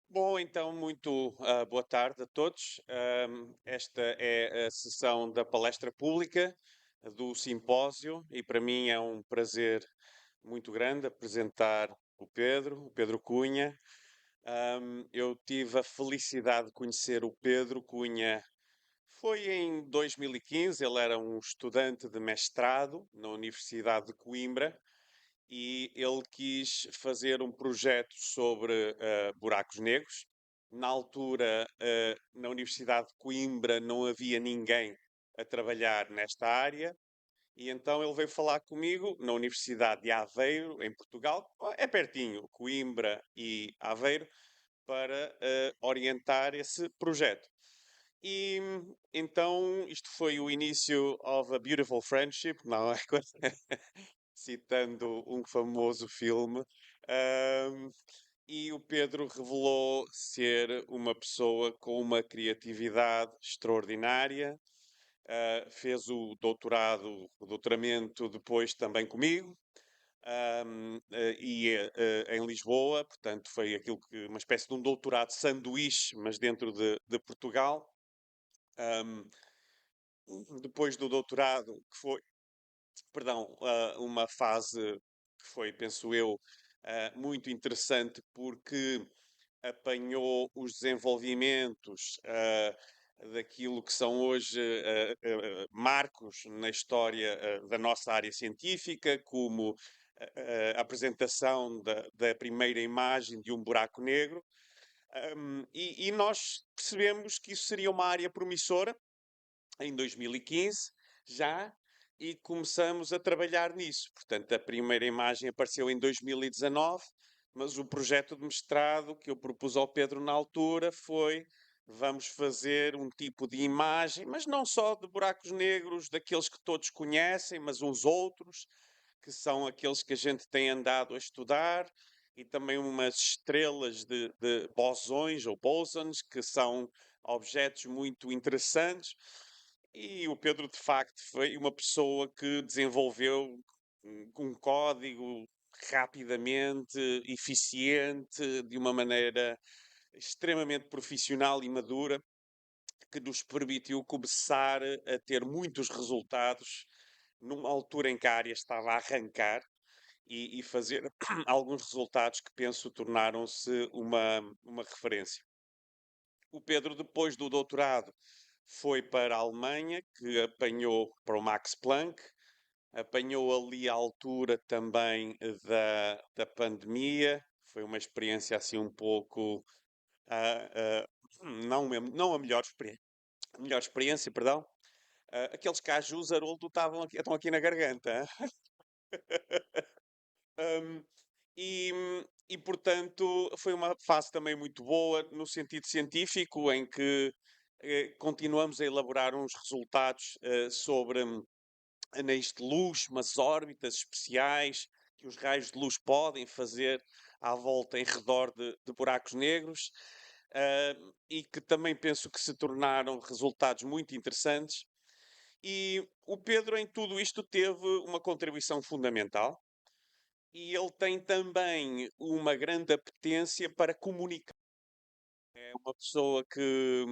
Bom, então, muito boa tarde a todos. Esta é a sessão da palestra pública do simpósio e para mim é um prazer muito grande apresentar o Pedro Cunha. Eu tive a felicidade de conhecer o Pedro Cunha. Foi em 2015, ele era um estudante de mestrado na Universidade de Coimbra e ele quis fazer um projeto sobre buracos negros. Na altura, na Universidade de Coimbra, não havia ninguém a trabalhar nesta área, e então ele veio falar comigo na Universidade de Aveiro, em Portugal. É pertinho, Coimbra e Aveiro, para orientar esse projeto. E então isto foi o início of a beautiful friendship, não é? Citando um famoso filme. Ahm, e o Pedro revelou ser uma pessoa com uma criatividade extraordinária. Fez o doutoramento depois também comigo. Em Lisboa, portanto foi aquilo que uma espécie de um doutorado sanduíche, mas dentro de Portugal. Ahm, Depois do doutorado, que foi, perdão, uma fase que foi, penso eu, muito interessante porque apanhou os desenvolvimentos daquilo que são hoje marcos na história da nossa área científica, como a apresentação da primeira imagem de um buraco negro. E nós percebemos que isso seria uma área promissora em 2015 já, e começamos a trabalhar nisso. Portanto, a primeira imagem apareceu em 2019, mas o projeto de mestrado que eu propus ao Pedro na altura foi: vamos fazer um tipo de imagem, mas não só de buracos negros, daqueles que todos conhecem, mas uns outros, que são aqueles que a gente tem andado a estudar, e também umas estrelas de bosões ou bosons, que são objetos muito interessantes. E o Pedro, de facto, foi uma pessoa que desenvolveu um código rapidamente, eficiente, de uma maneira extremamente profissional e madura, que nos permitiu começar a ter muitos resultados numa altura em que a área estava a arrancar e fazer alguns resultados que penso tornaram-se uma referência. O Pedro, depois do doutorado, foi para a Alemanha, que apanhou para o Max Planck, apanhou ali a altura também da pandemia. Foi uma experiência assim um pouco. ah, ah, não a melhor experiência, perdão. Aqueles cajus Haroldo estão aqui na garganta. Hum, e, portanto, foi uma fase também muito boa no sentido científico, em que continuamos a elaborar uns resultados sobre anéis de luz, umas órbitas especiais que os raios de luz podem fazer à volta em redor de buracos negros, e que também penso que se tornaram resultados muito interessantes. E o Pedro, em tudo isto, teve uma contribuição fundamental, e ele tem também uma grande apetência para comunicar. É uma pessoa que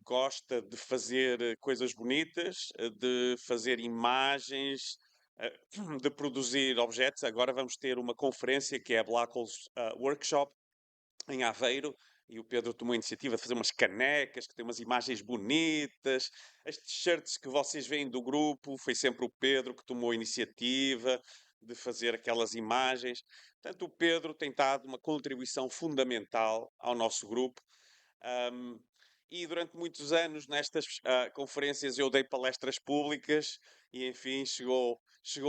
gosta de fazer coisas bonitas, de fazer imagens, eh, de produzir objetos. Agora vamos ter uma conferência que é a Black Holes Workshop em Aveiro, e o Pedro tomou a iniciativa de fazer umas canecas que têm umas imagens bonitas. As t-shirts que vocês veem do grupo, foi sempre o Pedro que tomou a iniciativa de fazer aquelas imagens. Portanto, o Pedro tem dado uma contribuição fundamental ao nosso grupo. Um, e durante muitos anos nestas conferências eu dei palestras públicas e, enfim, chegou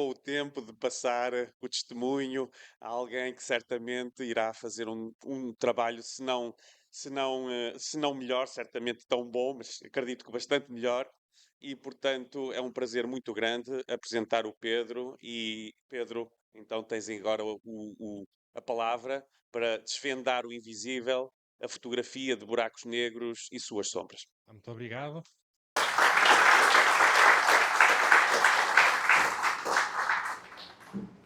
o tempo de passar o testemunho a alguém que certamente irá fazer um trabalho, se não melhor, certamente tão bom, mas acredito que bastante melhor. E, portanto, é um prazer muito grande apresentar o Pedro. E, Pedro, então tens agora a palavra para desvendar o invisível, a fotografia de buracos negros e suas sombras. Muito obrigado.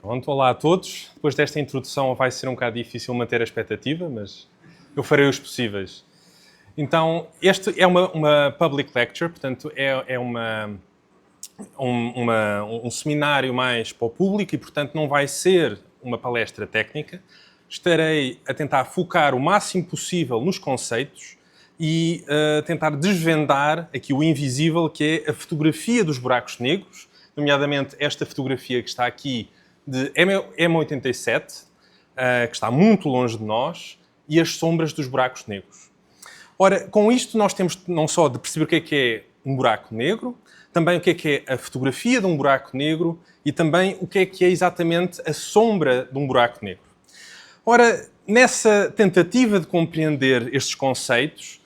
Pronto, olá a todos. Depois desta introdução vai ser um bocado difícil manter a expectativa, mas Eu farei os possíveis. Então, este é uma public lecture, portanto, é um seminário mais para o público e, portanto, não vai ser uma palestra técnica. Estarei a tentar focar o máximo possível nos conceitos e tentar desvendar aqui o invisível, que é a fotografia dos buracos negros, nomeadamente esta fotografia que está aqui de M87, que está muito longe de nós, e as sombras dos buracos negros. Ora, com isto nós temos não só de perceber o que é um buraco negro, também o que é a fotografia de um buraco negro e também o que é exatamente a sombra de um buraco negro. Ora, nessa tentativa de compreender estes conceitos,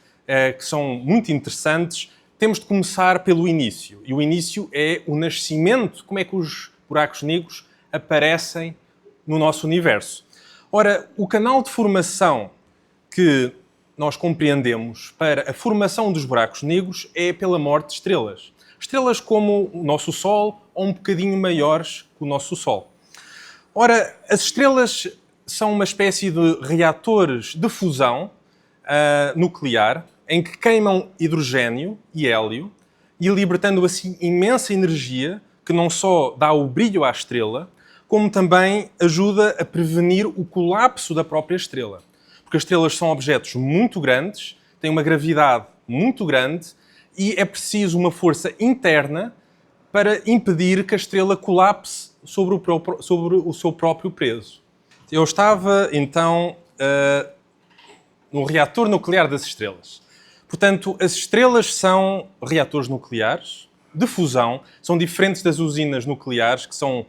que são muito interessantes, temos de começar pelo início. E o início é o nascimento, como é que os buracos negros aparecem no nosso universo. Ora, o canal de formação que nós compreendemos para a formação dos buracos negros é pela morte de estrelas. Estrelas como o nosso Sol ou um bocadinho maiores que o nosso Sol. Ora, as estrelas são uma espécie de reatores de fusão nuclear em que queimam hidrogênio e hélio e libertando assim imensa energia que não só dá o brilho à estrela, como também ajuda a prevenir o colapso da própria estrela. Porque as estrelas são objetos muito grandes, têm uma gravidade muito grande e é preciso uma força interna para impedir que a estrela colapse sobre o seu próprio peso. Eu estava, então, no reator nuclear das estrelas. Portanto, as estrelas são reatores nucleares de fusão, são diferentes das usinas nucleares, que são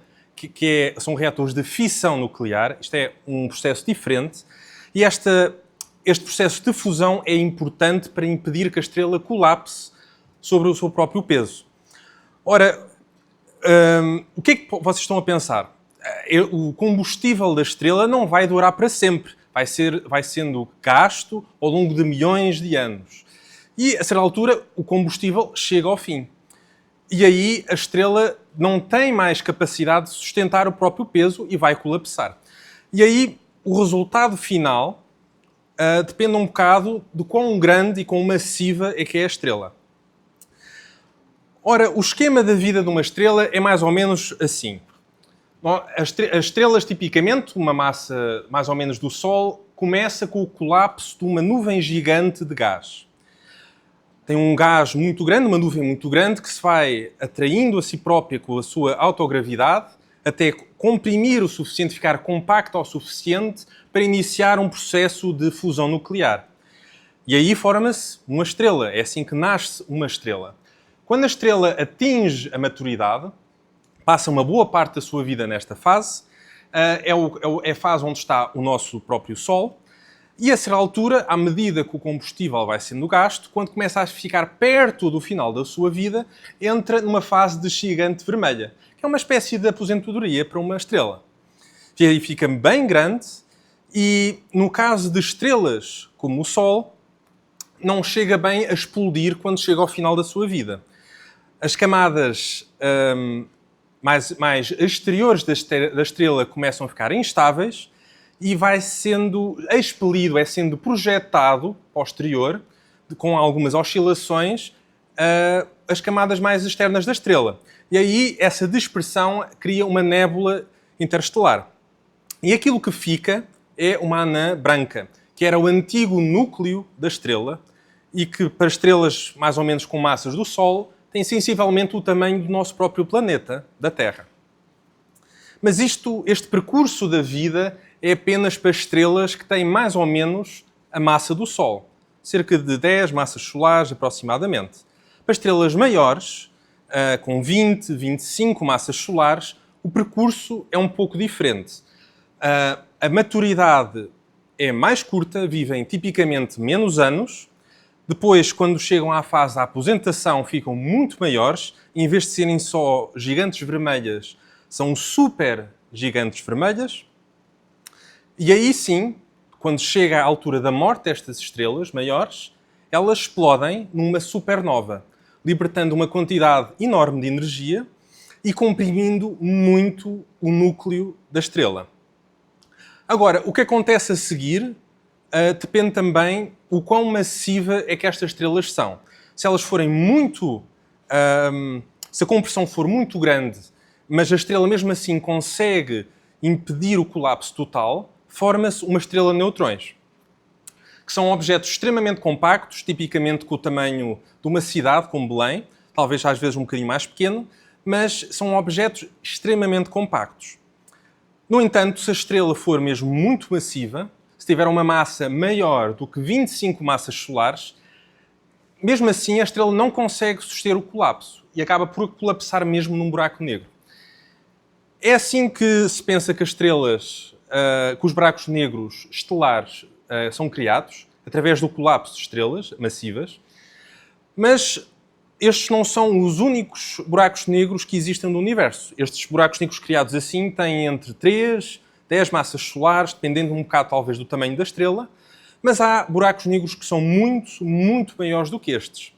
reatores de fissão nuclear. Isto é um processo diferente. E este processo de fusão é importante para impedir que a estrela colapse sobre o seu próprio peso. Ora, o que é que vocês estão a pensar? O combustível da estrela não vai durar para sempre. Vai sendo gasto ao longo de milhões de anos. E, a certa altura, o combustível chega ao fim. E aí a estrela não tem mais capacidade de sustentar o próprio peso e vai colapsar. E aí o resultado final depende um bocado de quão grande e quão massiva é que é a estrela. Ora, o esquema da vida de uma estrela é mais ou menos assim. As estrelas, tipicamente, uma massa mais ou menos do Sol, começa com o colapso de uma nuvem gigante de gás. Tem um gás muito grande, uma nuvem muito grande, que se vai atraindo a si própria com a sua autogravidade, até comprimir o suficiente, ficar compacto o suficiente para iniciar um processo de fusão nuclear. E aí forma-se uma estrela. É assim que nasce uma estrela. Quando a estrela atinge a maturidade, passa uma boa parte da sua vida nesta fase, é a fase onde está o nosso próprio Sol, e a certa altura, à medida que o combustível vai sendo gasto, quando começa a ficar perto do final da sua vida, entra numa fase de gigante vermelha, que é uma espécie de aposentadoria para uma estrela. E aí fica bem grande e, no caso de estrelas como o Sol, não chega bem a explodir quando chega ao final da sua vida. As camadas mais exteriores da estrela começam a ficar instáveis e vai sendo expelido, é sendo projetado ao exterior, com algumas oscilações, as camadas mais externas da estrela. E aí essa dispersão cria uma nébula interestelar. E aquilo que fica é uma anã branca, que era o antigo núcleo da estrela e que, para estrelas mais ou menos com massas do Sol, tem sensivelmente o tamanho do nosso próprio planeta, da Terra. Mas este percurso da vida é apenas para estrelas que têm mais ou menos a massa do Sol. Cerca de 10 massas solares, aproximadamente. Para estrelas maiores, com 20, 25 massas solares, o percurso é um pouco diferente. A maturidade é mais curta, vivem tipicamente menos anos. Depois, quando chegam à fase da aposentação, ficam muito maiores. Em vez de serem só gigantes vermelhas, são super gigantes vermelhas. E aí sim, quando chega à altura da morte destas estrelas maiores, elas explodem numa supernova, libertando uma quantidade enorme de energia e comprimindo muito o núcleo da estrela. Agora, o que acontece a seguir depende também o quão massiva é que estas estrelas são. Se elas forem muito... se a compressão for muito grande, mas a estrela mesmo assim consegue impedir o colapso total, forma-se uma estrela de neutrões, que são objetos extremamente compactos, tipicamente com o tamanho de uma cidade, como Belém, talvez às vezes um bocadinho mais pequeno, mas são objetos extremamente compactos. No entanto, se a estrela for mesmo muito massiva, se tiver uma massa maior do que 25 massas solares, mesmo assim a estrela não consegue suster o colapso e acaba por colapsar mesmo num buraco negro. É assim que se pensa que as estrelas, que os buracos negros estelares são criados, através do colapso de estrelas massivas, mas estes não são os únicos buracos negros que existem no universo. Estes buracos negros criados assim têm entre 3, 10 massas solares, dependendo um bocado talvez do tamanho da estrela, mas há buracos negros que são muito, muito maiores do que estes.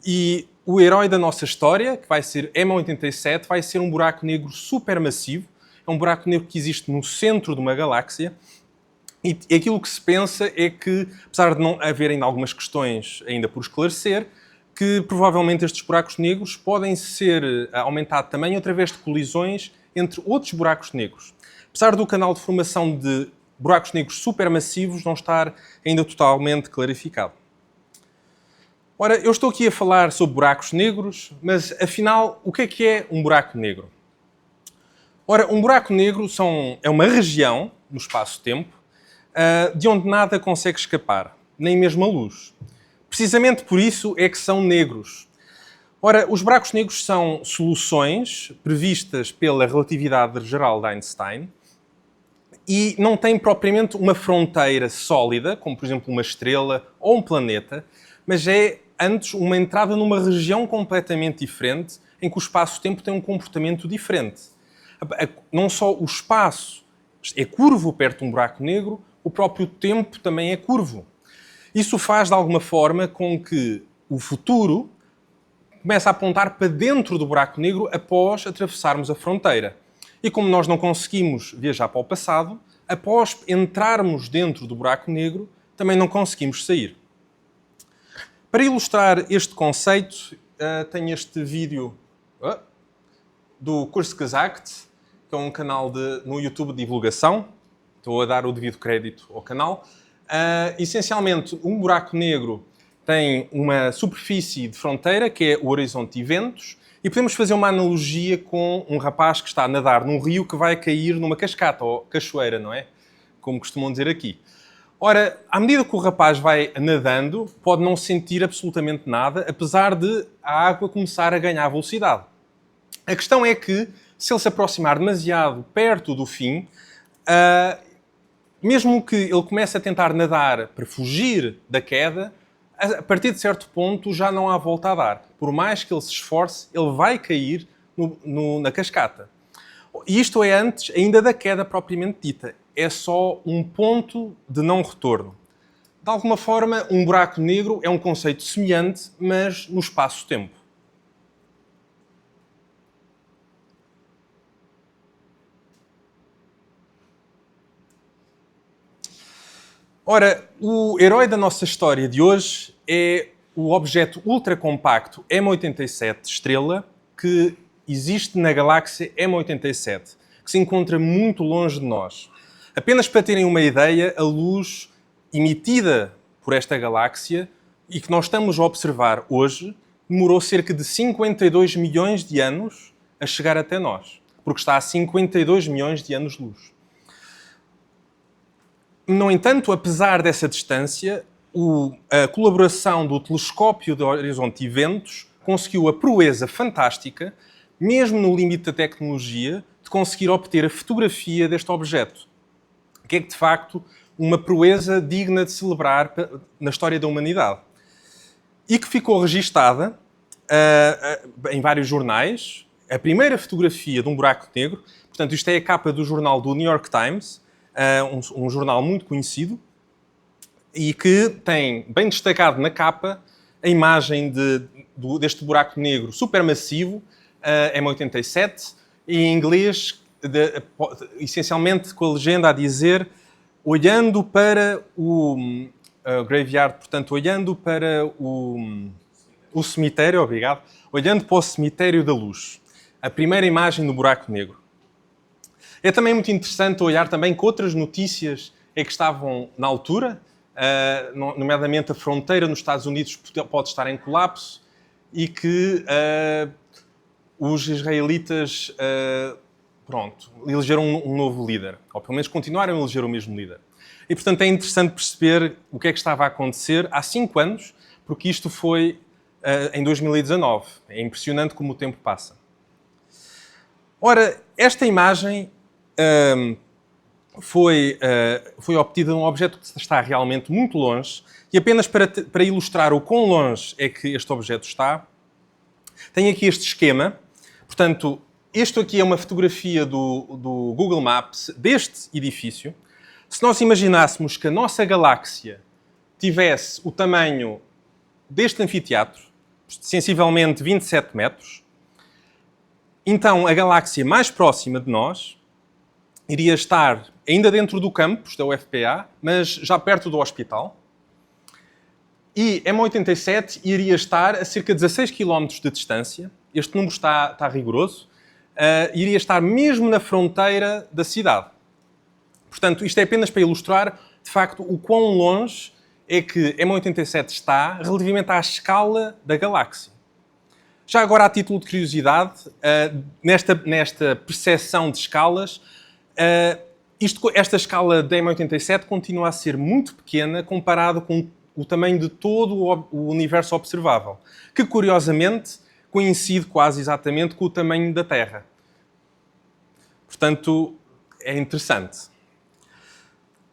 E o herói da nossa história, que vai ser M87, vai ser um buraco negro supermassivo. É um buraco negro que existe no centro de uma galáxia. E aquilo que se pensa é que, apesar de não haver ainda algumas questões ainda por esclarecer, que provavelmente estes buracos negros podem ser aumentados de tamanho através de colisões entre outros buracos negros. Apesar do canal de formação de buracos negros supermassivos não estar ainda totalmente clarificado. Ora, eu estou aqui a falar sobre buracos negros, mas afinal, o que é um buraco negro? Ora, um buraco negro é uma região no espaço-tempo de onde nada consegue escapar, nem mesmo a luz. Precisamente por isso é que são negros. Ora, os buracos negros são soluções previstas pela relatividade geral de Einstein e não têm propriamente uma fronteira sólida, como por exemplo uma estrela ou um planeta, mas é antes uma entrada numa região completamente diferente em que o espaço-tempo tem um comportamento diferente. Não só o espaço é curvo perto de um buraco negro, o próprio tempo também é curvo. Isso faz, de alguma forma, com que o futuro comece a apontar para dentro do buraco negro após atravessarmos a fronteira. E como nós não conseguimos viajar para o passado, após entrarmos dentro do buraco negro, também não conseguimos sair. Para ilustrar este conceito, tenho este vídeo do Kurzgesagt, que é um canal no YouTube de divulgação. Estou a dar o devido crédito ao canal. Essencialmente, um buraco negro tem uma superfície de fronteira, que é o horizonte de eventos, e podemos fazer uma analogia com um rapaz que está a nadar num rio que vai cair numa cascata, ou cachoeira, não é? Como costumam dizer aqui. Ora, à medida que o rapaz vai nadando, pode não sentir absolutamente nada, apesar de a água começar a ganhar velocidade. A questão é que, se ele se aproximar demasiado perto do fim, mesmo que ele comece a tentar nadar para fugir da queda, a partir de certo ponto já não há volta a dar. Por mais que ele se esforce, ele vai cair na cascata. E isto é antes ainda da queda propriamente dita. É só um ponto de não retorno. De alguma forma, um buraco negro é um conceito semelhante, mas no espaço-tempo. Ora, o herói da nossa história de hoje é o objeto ultracompacto M87 estrela que existe na galáxia M87, que se encontra muito longe de nós. Apenas para terem uma ideia, a luz emitida por esta galáxia e que nós estamos a observar hoje demorou cerca de 52 milhões de anos a chegar até nós, porque está a 52 milhões de anos-luz. No entanto, apesar dessa distância, a colaboração do telescópio de horizonte de eventos conseguiu a proeza fantástica, mesmo no limite da tecnologia, de conseguir obter a fotografia deste objeto, que é, de facto, uma proeza digna de celebrar na história da humanidade. E que ficou registada em vários jornais. A primeira fotografia de um buraco negro, portanto, isto é a capa do jornal do New York Times, um jornal muito conhecido, e que tem bem destacado na capa a imagem deste buraco negro supermassivo, M87, e em inglês, essencialmente com a legenda a dizer olhando para o graveyard, portanto, olhando para o cemitério, obrigado, olhando para o cemitério da luz. A primeira imagem do buraco negro. É também muito interessante olhar também que outras notícias é que estavam na altura, nomeadamente a fronteira nos Estados Unidos pode estar em colapso e que os israelitas elegeram um novo líder, ou pelo menos continuaram a eleger o mesmo líder. E, portanto, é interessante perceber o que é que estava a acontecer há 5 anos, porque isto foi em 2019. É impressionante como o tempo passa. Ora, esta imagem foi obtida de um objeto que está realmente muito longe, e apenas para ilustrar o quão longe é que este objeto está, tem aqui este esquema. Portanto, isto aqui é uma fotografia do Google Maps deste edifício. Se nós imaginássemos que a nossa galáxia tivesse o tamanho deste anfiteatro, sensivelmente 27 metros, então a galáxia mais próxima de nós iria estar ainda dentro do campus da UFPA, mas já perto do hospital. E M87 iria estar a cerca de 16 km de distância. Este número está rigoroso. Iria estar mesmo na fronteira da cidade. Portanto, isto é apenas para ilustrar, de facto, o quão longe é que M87 está relativamente à escala da galáxia. Já agora, a título de curiosidade, nesta percepção de escalas, esta escala de M87 continua a ser muito pequena comparado com o tamanho de todo o universo observável, que, curiosamente, coincide quase exatamente com o tamanho da Terra. Portanto, é interessante.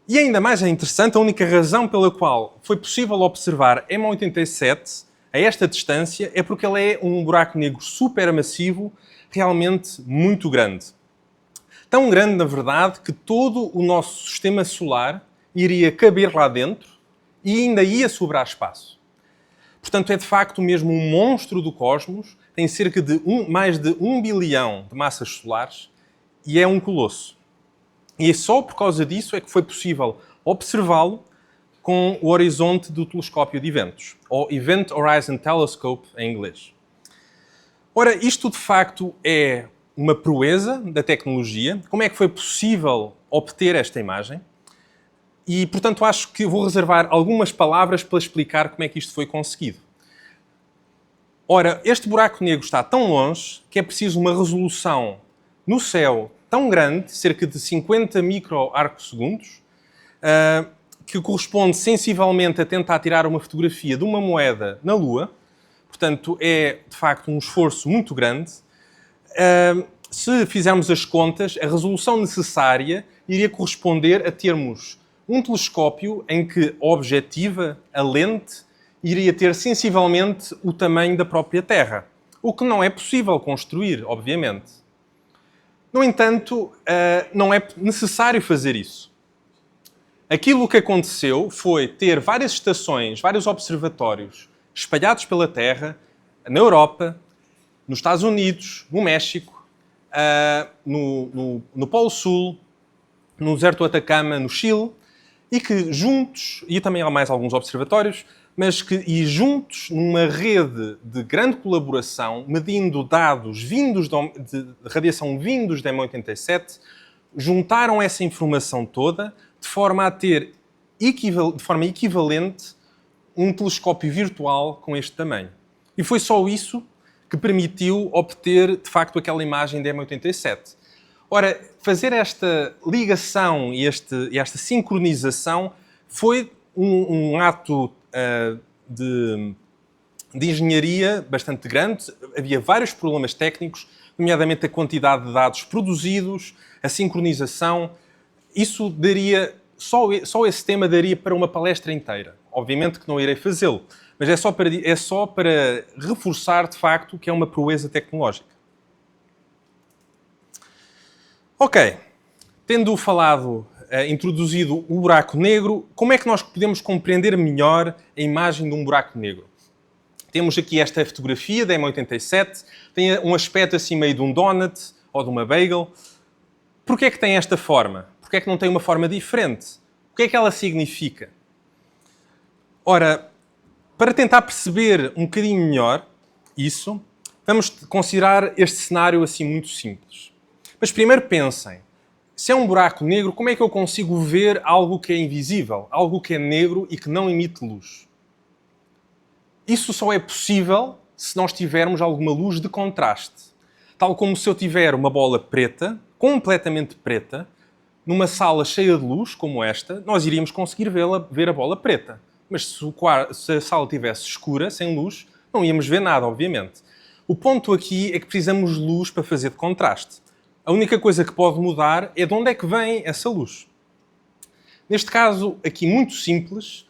E ainda mais é interessante, a única razão pela qual foi possível observar M87 a esta distância é porque ele é um buraco negro supermassivo, realmente muito grande. Tão grande, na verdade, que todo o nosso sistema solar iria caber lá dentro e ainda ia sobrar espaço. Portanto, é de facto mesmo um monstro do cosmos, tem cerca de mais de 1 bilhão de massas solares e é um colosso. E só por causa disso é que foi possível observá-lo com o horizonte do telescópio de eventos, ou Event Horizon Telescope em inglês. Ora, isto de facto é uma proeza da tecnologia. Como é que foi possível obter esta imagem? E, portanto, acho que vou reservar algumas palavras para explicar como é que isto foi conseguido. Ora, este buraco negro está tão longe que é preciso uma resolução no céu tão grande, cerca de 50 microarcsegundos, que corresponde sensivelmente a tentar tirar uma fotografia de uma moeda na Lua. Portanto, é, de facto, um esforço muito grande. Se fizermos as contas, a resolução necessária iria corresponder a termos um telescópio em que a objetiva, a lente, iria ter sensivelmente o tamanho da própria Terra. O que não é possível construir, obviamente. No entanto, não é necessário fazer isso. Aquilo que aconteceu foi ter várias estações, vários observatórios espalhados pela Terra, na Europa, nos Estados Unidos, no México, no Polo Sul, no deserto do Atacama, no Chile, e que juntos, e também há mais alguns observatórios, e juntos, numa rede de grande colaboração, medindo dados vindos de radiação vindos da M87, juntaram essa informação toda de forma a ter, de forma equivalente, um telescópio virtual com este tamanho. E foi só isso que permitiu obter, de facto, aquela imagem da M87. Ora, fazer esta ligação e esta sincronização foi um ato de engenharia bastante grande. Havia vários problemas técnicos, nomeadamente a quantidade de dados produzidos, a sincronização. Isso daria, só esse tema daria para uma palestra inteira. Obviamente que não irei fazê-lo, mas é só para reforçar, de facto, que é uma proeza tecnológica. Ok, tendo introduzido o buraco negro, como é que nós podemos compreender melhor a imagem de um buraco negro? Temos aqui esta fotografia da M87, tem um aspecto assim meio de um donut ou de uma bagel. Porquê é que tem esta forma? Porquê é que não tem uma forma diferente? O que é que ela significa? Ora, para tentar perceber um bocadinho melhor isso, vamos considerar este cenário assim muito simples. Mas primeiro pensem, se é um buraco negro, como é que eu consigo ver algo que é invisível, algo que é negro e que não emite luz? Isso só é possível se nós tivermos alguma luz de contraste. Tal como se eu tiver uma bola preta, completamente preta, numa sala cheia de luz, como esta, nós iríamos conseguir ver a bola preta. Mas se a sala estivesse escura, sem luz, não íamos ver nada, obviamente. O ponto aqui é que precisamos de luz para fazer de contraste. A única coisa que pode mudar é de onde é que vem essa luz. Neste caso, aqui muito simples,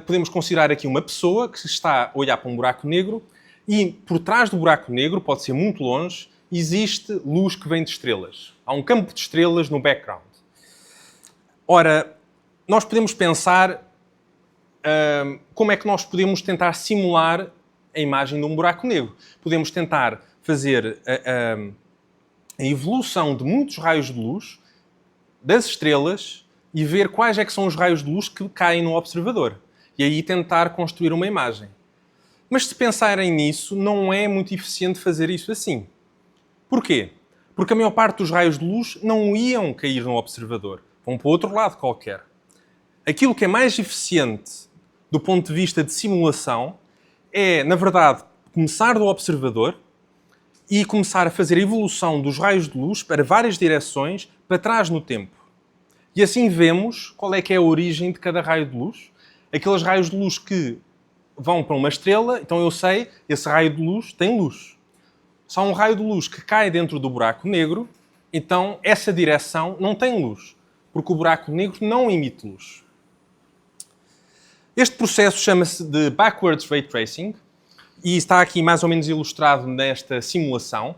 podemos considerar aqui uma pessoa que está a olhar para um buraco negro e por trás do buraco negro, pode ser muito longe, existe luz que vem de estrelas. Há um campo de estrelas no background. Ora, nós podemos pensar como é que nós podemos tentar simular a imagem de um buraco negro. Podemos tentar fazer a evolução de muitos raios de luz das estrelas e ver quais é que são os raios de luz que caem no observador. E aí tentar construir uma imagem. Mas se pensarem nisso, não é muito eficiente fazer isso assim. Porquê? Porque a maior parte dos raios de luz não iam cair no observador. Vão para o outro lado qualquer. Aquilo que é mais eficiente do ponto de vista de simulação é, na verdade, começar do observador e começar a fazer a evolução dos raios de luz para várias direções, para trás no tempo. E assim vemos qual é que é a origem de cada raio de luz. Aqueles raios de luz que vão para uma estrela, então eu sei, esse raio de luz tem luz. Se há um raio de luz que cai dentro do buraco negro, então essa direção não tem luz, porque o buraco negro não emite luz. Este processo chama-se de Backwards Ray Tracing e está aqui mais ou menos ilustrado nesta simulação.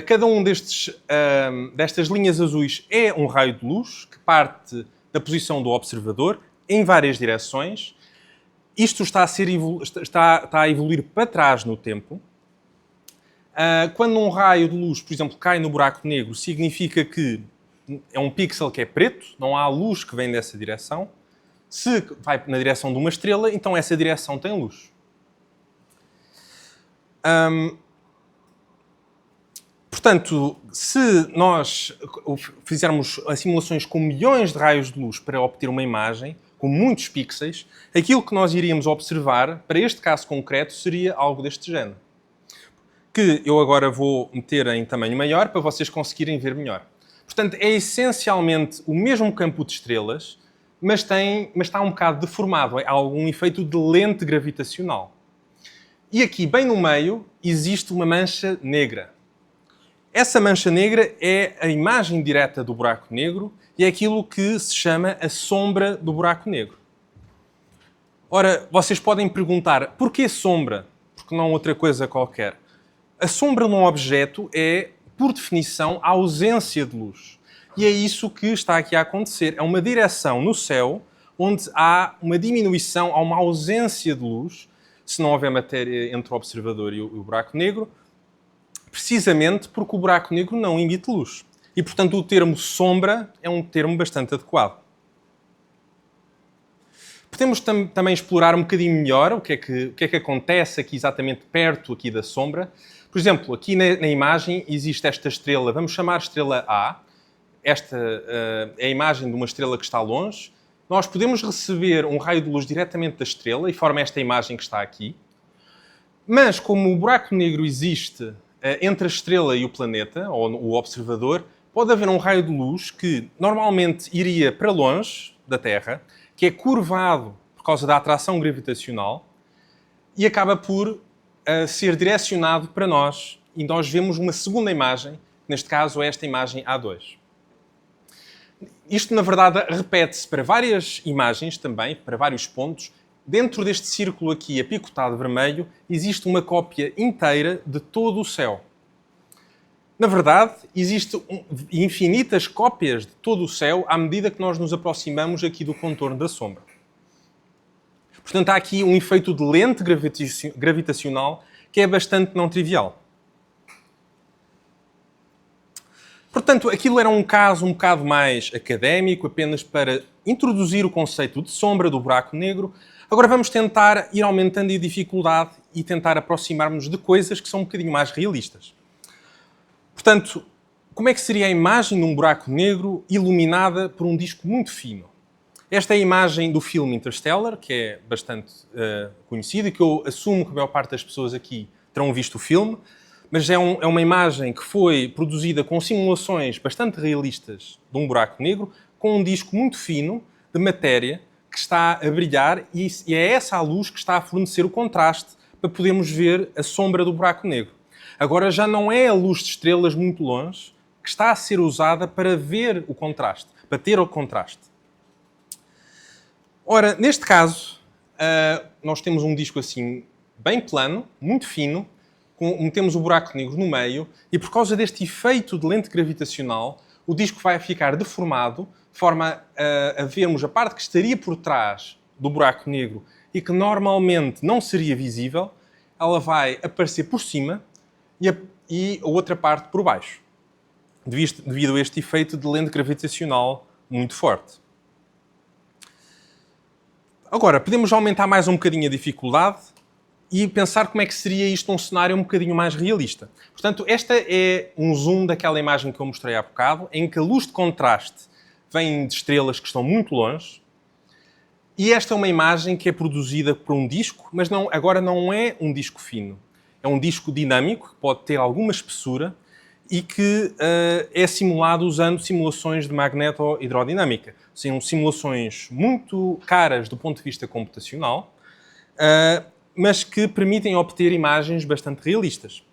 Cada um destas linhas azuis é um raio de luz que parte da posição do observador em várias direções. Isto está a evoluir para trás no tempo. Quando um raio de luz, por exemplo, cai no buraco negro, significa que é um pixel que é preto, não há luz que vem dessa direção. Se vai na direção de uma estrela, então essa direção tem luz. Portanto, se nós fizermos simulações com milhões de raios de luz para obter uma imagem, com muitos pixels, aquilo que nós iríamos observar, para este caso concreto, seria algo deste género. Que eu agora vou meter em tamanho maior para vocês conseguirem ver melhor. Portanto, é essencialmente o mesmo campo de estrelas, mas está um bocado deformado. Há algum efeito de lente gravitacional. E aqui, bem no meio, existe uma mancha negra. Essa mancha negra é a imagem direta do buraco negro e é aquilo que se chama a sombra do buraco negro. Ora, vocês podem perguntar, porquê sombra? Porque não outra coisa qualquer. A sombra num objeto é, por definição, a ausência de luz. E é isso que está aqui a acontecer. É uma direção no céu onde há uma diminuição, há uma ausência de luz, se não houver matéria entre o observador e o buraco negro, precisamente porque o buraco negro não emite luz. E, portanto, o termo sombra é um termo bastante adequado. Podemos também explorar um bocadinho melhor o que é que acontece aqui exatamente perto aqui da sombra. Por exemplo, aqui na imagem existe esta estrela, vamos chamar estrela A. Esta é a imagem de uma estrela que está longe. Nós podemos receber um raio de luz diretamente da estrela e forma esta imagem que está aqui. Mas, como o buraco negro existe entre a estrela e o planeta, ou o observador, pode haver um raio de luz que normalmente iria para longe da Terra, que é curvado por causa da atração gravitacional e acaba por ser direcionado para nós. E nós vemos uma segunda imagem, neste caso é esta imagem A2. Isto, na verdade, repete-se para várias imagens também, para vários pontos. Dentro deste círculo aqui, apicotado vermelho, existe uma cópia inteira de todo o céu. Na verdade, existem infinitas cópias de todo o céu à medida que nós nos aproximamos aqui do contorno da sombra. Portanto, há aqui um efeito de lente gravitacional que é bastante não trivial. Portanto, aquilo era um caso um bocado mais académico, apenas para introduzir o conceito de sombra do buraco negro. Agora vamos tentar ir aumentando a dificuldade e tentar aproximar-nos de coisas que são um bocadinho mais realistas. Portanto, como é que seria a imagem de um buraco negro iluminada por um disco muito fino? Esta é a imagem do filme Interstellar, que é bastante conhecido e que eu assumo que a maior parte das pessoas aqui terão visto o filme, mas é uma imagem que foi produzida com simulações bastante realistas de um buraco negro, com um disco muito fino de matéria que está a brilhar e é essa a luz que está a fornecer o contraste para podermos ver a sombra do buraco negro. Agora já não é a luz de estrelas muito longe que está a ser usada para ver o contraste, para ter o contraste. Ora, neste caso, nós temos um disco assim bem plano, muito fino, metemos o buraco negro no meio e por causa deste efeito de lente gravitacional, o disco vai ficar deformado, de forma a vermos a parte que estaria por trás do buraco negro e que normalmente não seria visível, ela vai aparecer por cima e a outra parte por baixo, devido a este efeito de lente gravitacional muito forte. Agora, podemos aumentar mais um bocadinho a dificuldade e pensar como é que seria isto num cenário um bocadinho mais realista. Portanto, esta é um zoom daquela imagem que eu mostrei há bocado, em que a luz de contraste vem de estrelas que estão muito longe. E esta é uma imagem que é produzida por um disco, mas agora não é um disco fino. É um disco dinâmico, que pode ter alguma espessura e que é simulado usando simulações de magneto-hidrodinâmica. São simulações muito caras do ponto de vista computacional, mas que permitem obter imagens bastante realistas.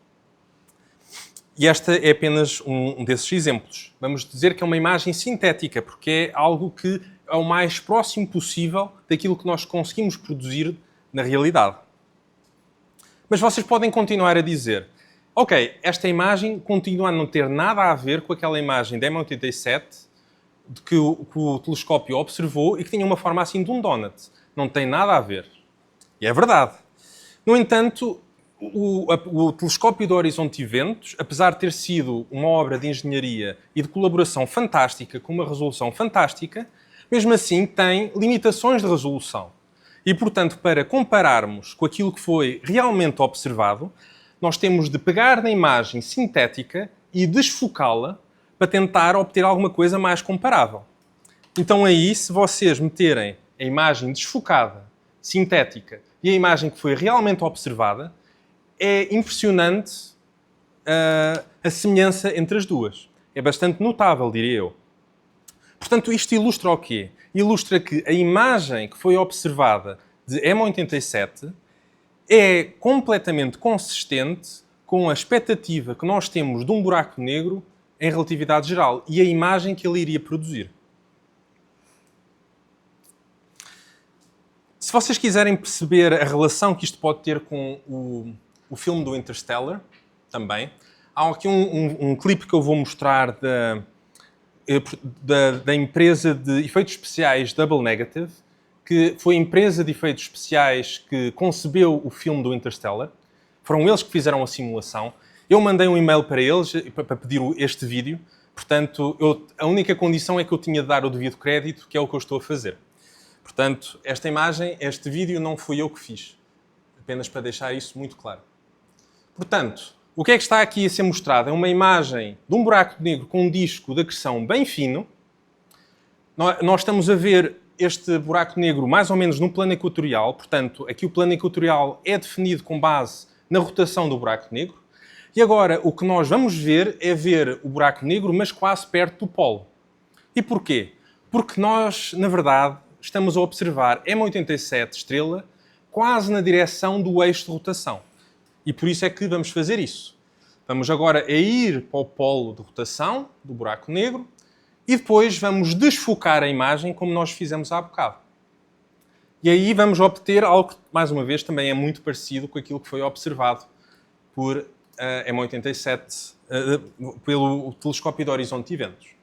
E esta é apenas um desses exemplos. Vamos dizer que é uma imagem sintética, porque é algo que é o mais próximo possível daquilo que nós conseguimos produzir na realidade. Mas vocês podem continuar a dizer: ok, esta imagem continua a não ter nada a ver com aquela imagem da M87 que o telescópio observou e que tinha uma forma assim de um donut. Não tem nada a ver. E é verdade. No entanto, o telescópio do Horizonte Eventos, apesar de ter sido uma obra de engenharia e de colaboração fantástica, com uma resolução fantástica, mesmo assim tem limitações de resolução. E, portanto, para compararmos com aquilo que foi realmente observado, nós temos de pegar na imagem sintética e desfocá-la para tentar obter alguma coisa mais comparável. Então aí, se vocês meterem a imagem desfocada, sintética, e a imagem que foi realmente observada, é impressionante a semelhança entre as duas. É bastante notável, diria eu. Portanto, isto ilustra o quê? Ilustra que a imagem que foi observada de M87 é completamente consistente com a expectativa que nós temos de um buraco negro em relatividade geral e a imagem que ele iria produzir. Se vocês quiserem perceber a relação que isto pode ter com o filme do Interstellar, também, há aqui um clipe que eu vou mostrar da empresa de efeitos especiais Double Negative, que foi a empresa de efeitos especiais que concebeu o filme do Interstellar. Foram eles que fizeram a simulação. Eu mandei um e-mail para eles para pedir este vídeo. Portanto, a única condição é que eu tinha de dar o devido crédito, que é o que eu estou a fazer. Portanto, esta imagem, este vídeo, não fui eu que fiz. Apenas para deixar isso muito claro. Portanto, o que é que está aqui a ser mostrado? É uma imagem de um buraco negro com um disco de acreção bem fino. Nós estamos a ver este buraco negro mais ou menos no plano equatorial. Portanto, aqui o plano equatorial é definido com base na rotação do buraco negro. E agora, o que nós vamos ver é ver o buraco negro, mas quase perto do polo. E porquê? Porque nós, na verdade, estamos a observar M87 estrela quase na direção do eixo de rotação. E por isso é que vamos fazer isso. Vamos agora a ir para o polo de rotação do buraco negro e depois vamos desfocar a imagem como nós fizemos há bocado. E aí vamos obter algo que, mais uma vez, também é muito parecido com aquilo que foi observado por M87, pelo telescópio do Horizonte Eventos.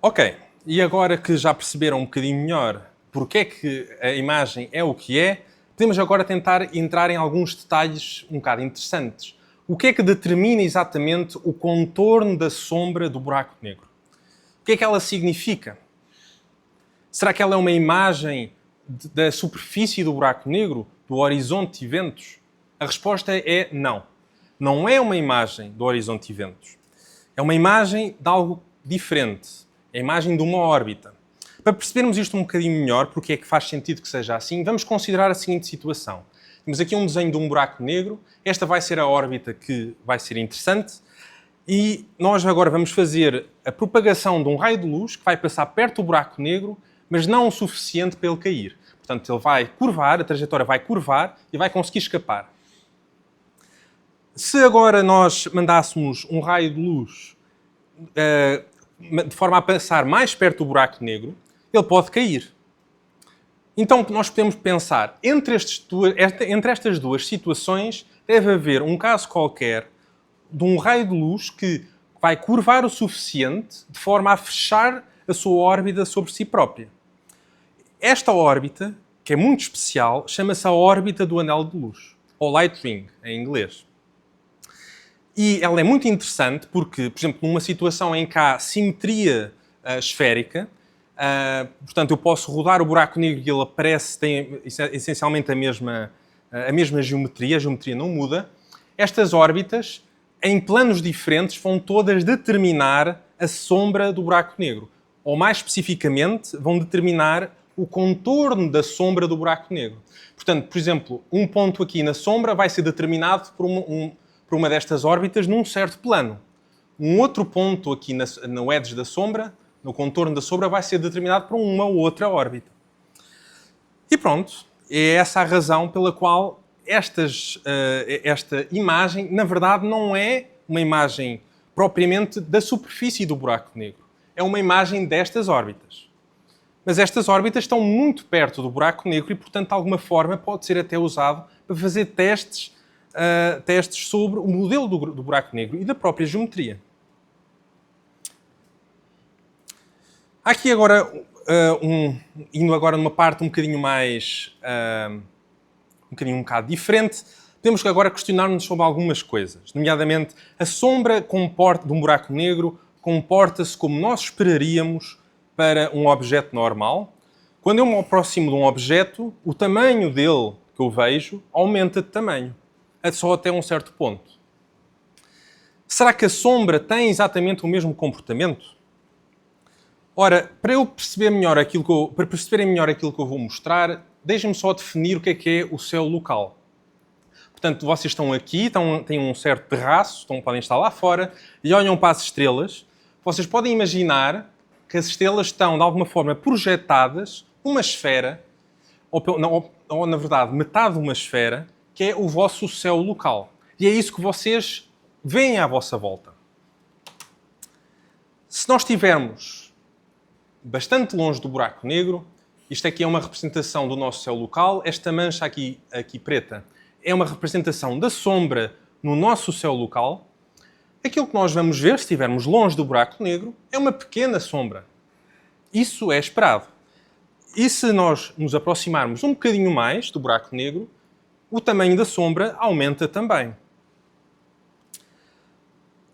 Ok, E agora que já perceberam um bocadinho melhor porque é que a imagem é o que é, podemos agora tentar entrar em alguns detalhes um bocado interessantes. O que é que determina exatamente o contorno da sombra do buraco negro? O que é que ela significa? Será que ela é uma imagem da superfície do buraco negro, do horizonte de eventos? A resposta é não. Não é uma imagem do horizonte de eventos. É uma imagem de algo diferente. É a imagem de uma órbita. Para percebermos isto um bocadinho melhor, porque é que faz sentido que seja assim, vamos considerar a seguinte situação. Temos aqui um desenho de um buraco negro. Esta vai ser a órbita que vai ser interessante. E nós agora vamos fazer a propagação de um raio de luz que vai passar perto do buraco negro, mas não o suficiente para ele cair. Portanto, ele vai curvar, a trajetória vai curvar e vai conseguir escapar. Se agora nós mandássemos um raio de luz de forma a passar mais perto do buraco negro, ele pode cair. Então, nós podemos pensar, entre estas duas situações, deve haver um caso qualquer de um raio de luz que vai curvar o suficiente de forma a fechar a sua órbita sobre si própria. Esta órbita, que é muito especial, chama-se a órbita do anel de luz, ou light ring, em inglês. E ela é muito interessante porque, por exemplo, numa situação em que há simetria esférica, portanto, eu posso rodar o buraco negro e ele aparece, tem essencialmente a mesma geometria, a geometria não muda. Estas órbitas, em planos diferentes, vão todas determinar a sombra do buraco negro. Ou, mais especificamente, vão determinar o contorno da sombra do buraco negro. Portanto, por exemplo, um ponto aqui na sombra vai ser determinado por uma destas órbitas num certo plano. Um outro ponto aqui no edge da sombra, no contorno da sombra, vai ser determinado por uma outra órbita. E pronto, é essa a razão pela qual esta imagem, na verdade, não é uma imagem propriamente da superfície do buraco negro. É uma imagem destas órbitas. Mas estas órbitas estão muito perto do buraco negro e, portanto, de alguma forma, pode ser até usado para fazer testes sobre o modelo do buraco negro e da própria geometria. Há aqui agora, indo agora numa parte um bocadinho mais... um bocado diferente, temos que agora questionar-nos sobre algumas coisas. Nomeadamente, a sombra de um buraco negro comporta-se como nós esperaríamos para um objeto normal. Quando eu me aproximo de um objeto, o tamanho dele que eu vejo aumenta de tamanho. É só até um certo ponto. Será que a sombra tem exatamente o mesmo comportamento? Ora, para perceberem melhor aquilo que eu vou mostrar, deixem-me só definir o que é o céu local. Portanto, vocês estão aqui, têm um certo terraço, podem estar lá fora, e olham para as estrelas. Vocês podem imaginar que as estrelas estão, de alguma forma, projetadas numa esfera, ou na verdade, metade de uma esfera, que é o vosso céu local. E é isso que vocês veem à vossa volta. Se nós estivermos bastante longe do buraco negro, isto aqui é uma representação do nosso céu local, esta mancha aqui preta é uma representação da sombra no nosso céu local. Aquilo que nós vamos ver, se estivermos longe do buraco negro, é uma pequena sombra. Isso é esperado. E se nós nos aproximarmos um bocadinho mais do buraco negro, o tamanho da sombra aumenta também.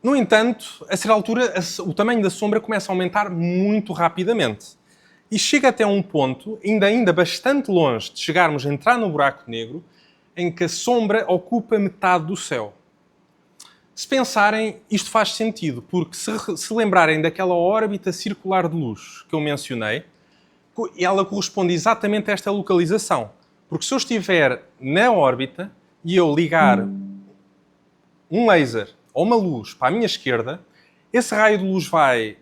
No entanto, a certa altura, o tamanho da sombra começa a aumentar muito rapidamente. E chega até um ponto, ainda bastante longe de chegarmos a entrar no buraco negro, em que a sombra ocupa metade do céu. Se pensarem, isto faz sentido, porque se lembrarem daquela órbita circular de luz que eu mencionei, ela corresponde exatamente a esta localização. Porque se eu estiver na órbita e eu ligar um laser ou uma luz para a minha esquerda, esse raio de luz vai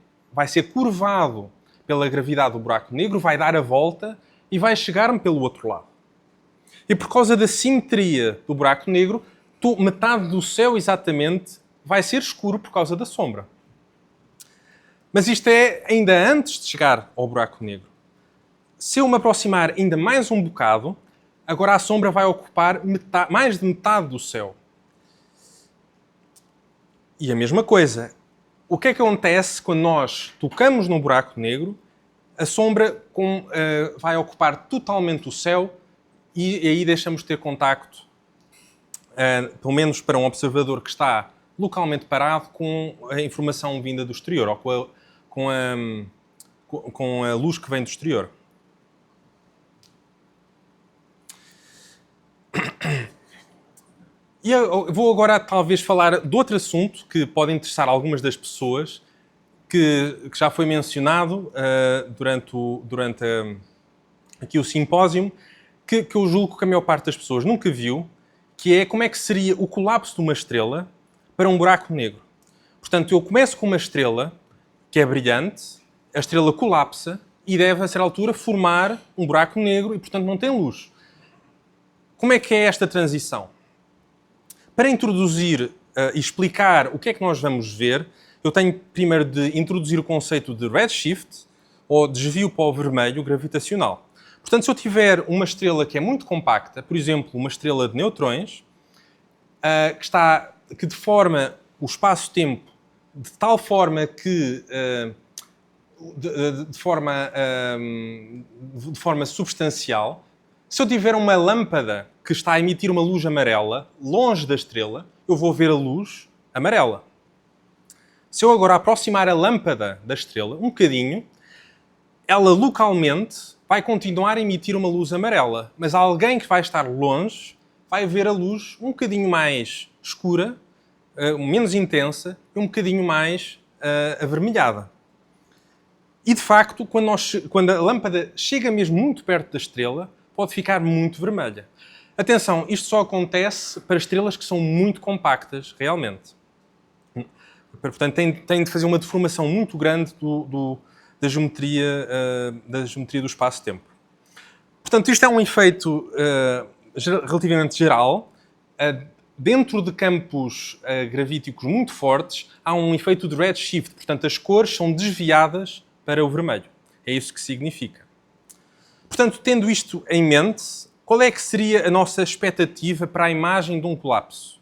ser curvado pela gravidade do buraco negro, vai dar a volta e vai chegar-me pelo outro lado. E por causa da simetria do buraco negro, metade do céu exatamente vai ser escuro por causa da sombra. Mas isto é ainda antes de chegar ao buraco negro. Se eu me aproximar ainda mais um bocado, agora a sombra vai ocupar mais de metade do céu. E a mesma coisa. O que é que acontece quando nós tocamos no buraco negro a sombra vai ocupar totalmente o céu e aí deixamos de ter contacto, pelo menos para um observador que está localmente parado, com a informação vinda do exterior ou com a luz que vem do exterior. E eu vou agora talvez falar de outro assunto que pode interessar algumas das pessoas, que já foi mencionado durante aqui o simpósio, que eu julgo que a maior parte das pessoas nunca viu, que é como é que seria o colapso de uma estrela para um buraco negro. Portanto, eu começo com uma estrela que é brilhante, a estrela colapsa e deve, a certa altura, formar um buraco negro e, portanto, não tem luz. Como é que é esta transição? Para introduzir e explicar o que é que nós vamos ver, eu tenho primeiro de introduzir o conceito de redshift, ou desvio para o vermelho gravitacional. Portanto, se eu tiver uma estrela que é muito compacta, por exemplo, uma estrela de neutrões, que deforma o espaço-tempo de tal forma que de forma substancial, se eu tiver uma lâmpada que está a emitir uma luz amarela longe da estrela, eu vou ver a luz amarela. Se eu agora aproximar a lâmpada da estrela um bocadinho, ela localmente vai continuar a emitir uma luz amarela, mas alguém que vai estar longe vai ver a luz um bocadinho mais escura, menos intensa e um bocadinho mais avermelhada. E, de facto, quando a lâmpada chega mesmo muito perto da estrela, pode ficar muito vermelha. Atenção, isto só acontece para estrelas que são muito compactas, realmente. Portanto, tem de fazer uma deformação muito grande da geometria do espaço-tempo. Portanto, isto é um efeito relativamente geral. Dentro de campos gravíticos muito fortes, há um efeito de redshift. Portanto, as cores são desviadas para o vermelho. É isso que significa. Portanto, tendo isto em mente, qual é que seria a nossa expectativa para a imagem de um colapso?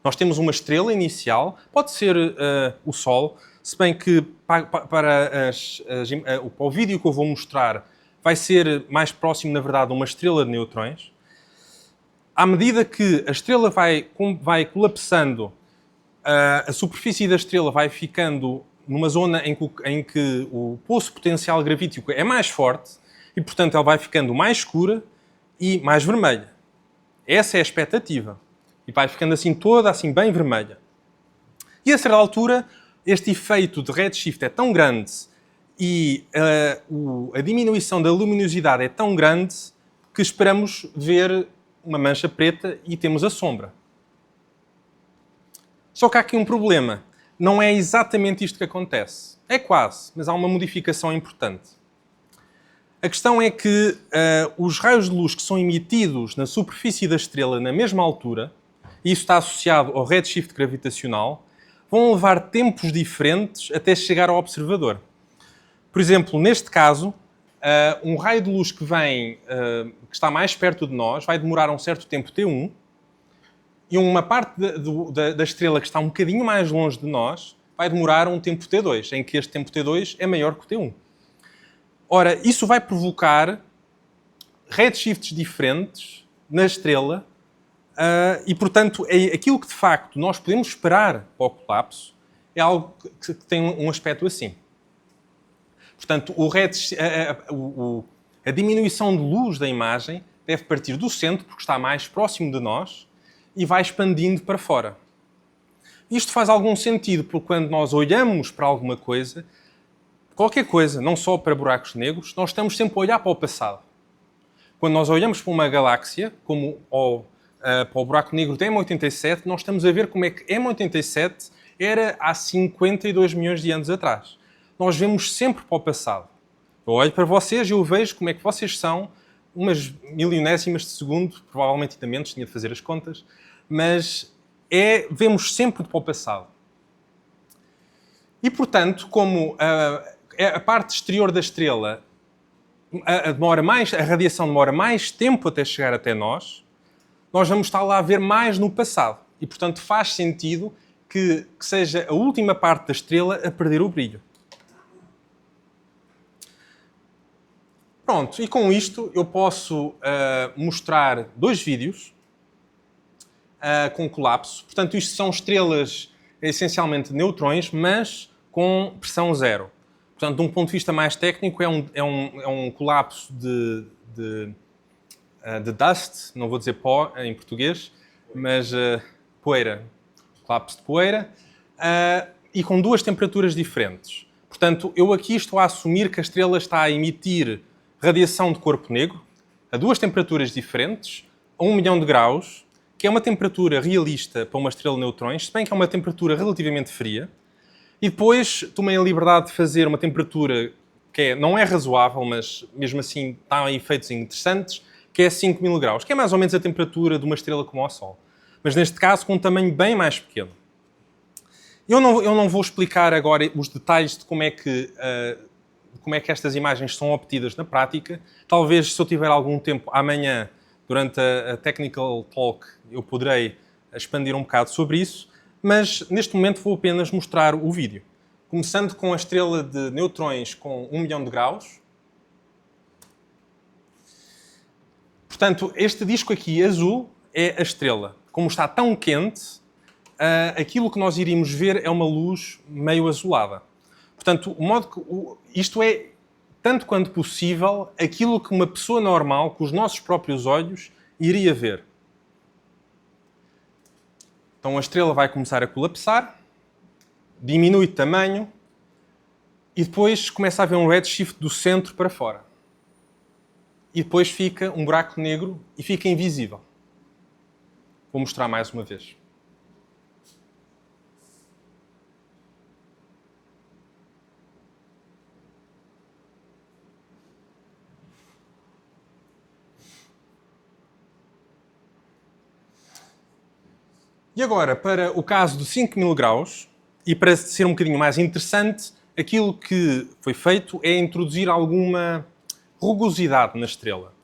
Nós temos uma estrela inicial, pode ser o Sol, se bem que para o vídeo que eu vou mostrar vai ser mais próximo, na verdade, de uma estrela de neutrões. À medida que a estrela vai colapsando, a superfície da estrela vai ficando numa zona em que o poço potencial gravítico é mais forte e, portanto, ela vai ficando mais escura e mais vermelha. Essa é a expectativa. E vai ficando assim toda assim bem vermelha. E a certa altura, este efeito de redshift é tão grande e a diminuição da luminosidade é tão grande que esperamos ver uma mancha preta e temos a sombra. Só que há aqui um problema. Não é exatamente isto que acontece. É quase, mas há uma modificação importante. A questão é que os raios de luz que são emitidos na superfície da estrela na mesma altura, e isso está associado ao redshift gravitacional, vão levar tempos diferentes até chegar ao observador. Por exemplo, neste caso, um raio de luz que que está mais perto de nós vai demorar um certo tempo T1, e uma parte da estrela que está um bocadinho mais longe de nós vai demorar um tempo T2, em que este tempo T2 é maior que o T1. Ora, isso vai provocar redshifts diferentes na estrela e, portanto, aquilo que de facto nós podemos esperar para o colapso é algo que tem um aspecto assim. Portanto, a diminuição de luz da imagem deve partir do centro, porque está mais próximo de nós, e vai expandindo para fora. Isto faz algum sentido, porque quando nós olhamos para alguma coisa, qualquer coisa, não só para buracos negros, nós estamos sempre a olhar para o passado. Quando nós olhamos para uma galáxia, como para o buraco negro de M87, nós estamos a ver como é que M87 era há 52 milhões de anos atrás. Nós vemos sempre para o passado. Eu olho para vocês e eu vejo como é que vocês são, umas milionésimas de segundo, provavelmente ainda menos, tinha de fazer as contas, mas vemos sempre para o passado. E, portanto, como a parte exterior da estrela, a radiação demora mais tempo até chegar até nós vamos estar lá a ver mais no passado. E, portanto, faz sentido que seja a última parte da estrela a perder o brilho. Pronto, e com isto eu posso mostrar 2 vídeos com colapso. Portanto, isto são estrelas essencialmente neutrões, mas com pressão zero. Portanto, de um ponto de vista mais técnico, é um colapso de dust, não vou dizer pó em português, mas poeira. Colapso de poeira. E com 2 temperaturas diferentes. Portanto, eu aqui estou a assumir que a estrela está a emitir radiação de corpo negro a 2 temperaturas diferentes, a 1 milhão de graus, que é uma temperatura realista para uma estrela de neutrões, se bem que é uma temperatura relativamente fria. E depois tomei a liberdade de fazer uma temperatura que não é razoável, mas mesmo assim está a efeitos interessantes, que é 5.000 graus, que é mais ou menos a temperatura de uma estrela como o Sol. Mas neste caso com um tamanho bem mais pequeno. Eu não vou explicar agora os detalhes de como é que estas imagens são obtidas na prática. Talvez, se eu tiver algum tempo amanhã, durante a Technical Talk, eu poderei expandir um bocado sobre isso, mas neste momento vou apenas mostrar o vídeo. Começando com a estrela de neutrões com 1 milhão de graus. Portanto, este disco aqui azul é a estrela. Como está tão quente, aquilo que nós iríamos ver é uma luz meio azulada. Portanto, isto é, tanto quanto possível, aquilo que uma pessoa normal, com os nossos próprios olhos, iria ver. Então a estrela vai começar a colapsar, diminui de tamanho e depois começa a haver um redshift do centro para fora. E depois fica um buraco negro e fica invisível. Vou mostrar mais uma vez. E agora, para o caso de 5.000 graus, e para ser um bocadinho mais interessante, aquilo que foi feito é introduzir alguma rugosidade na estrela.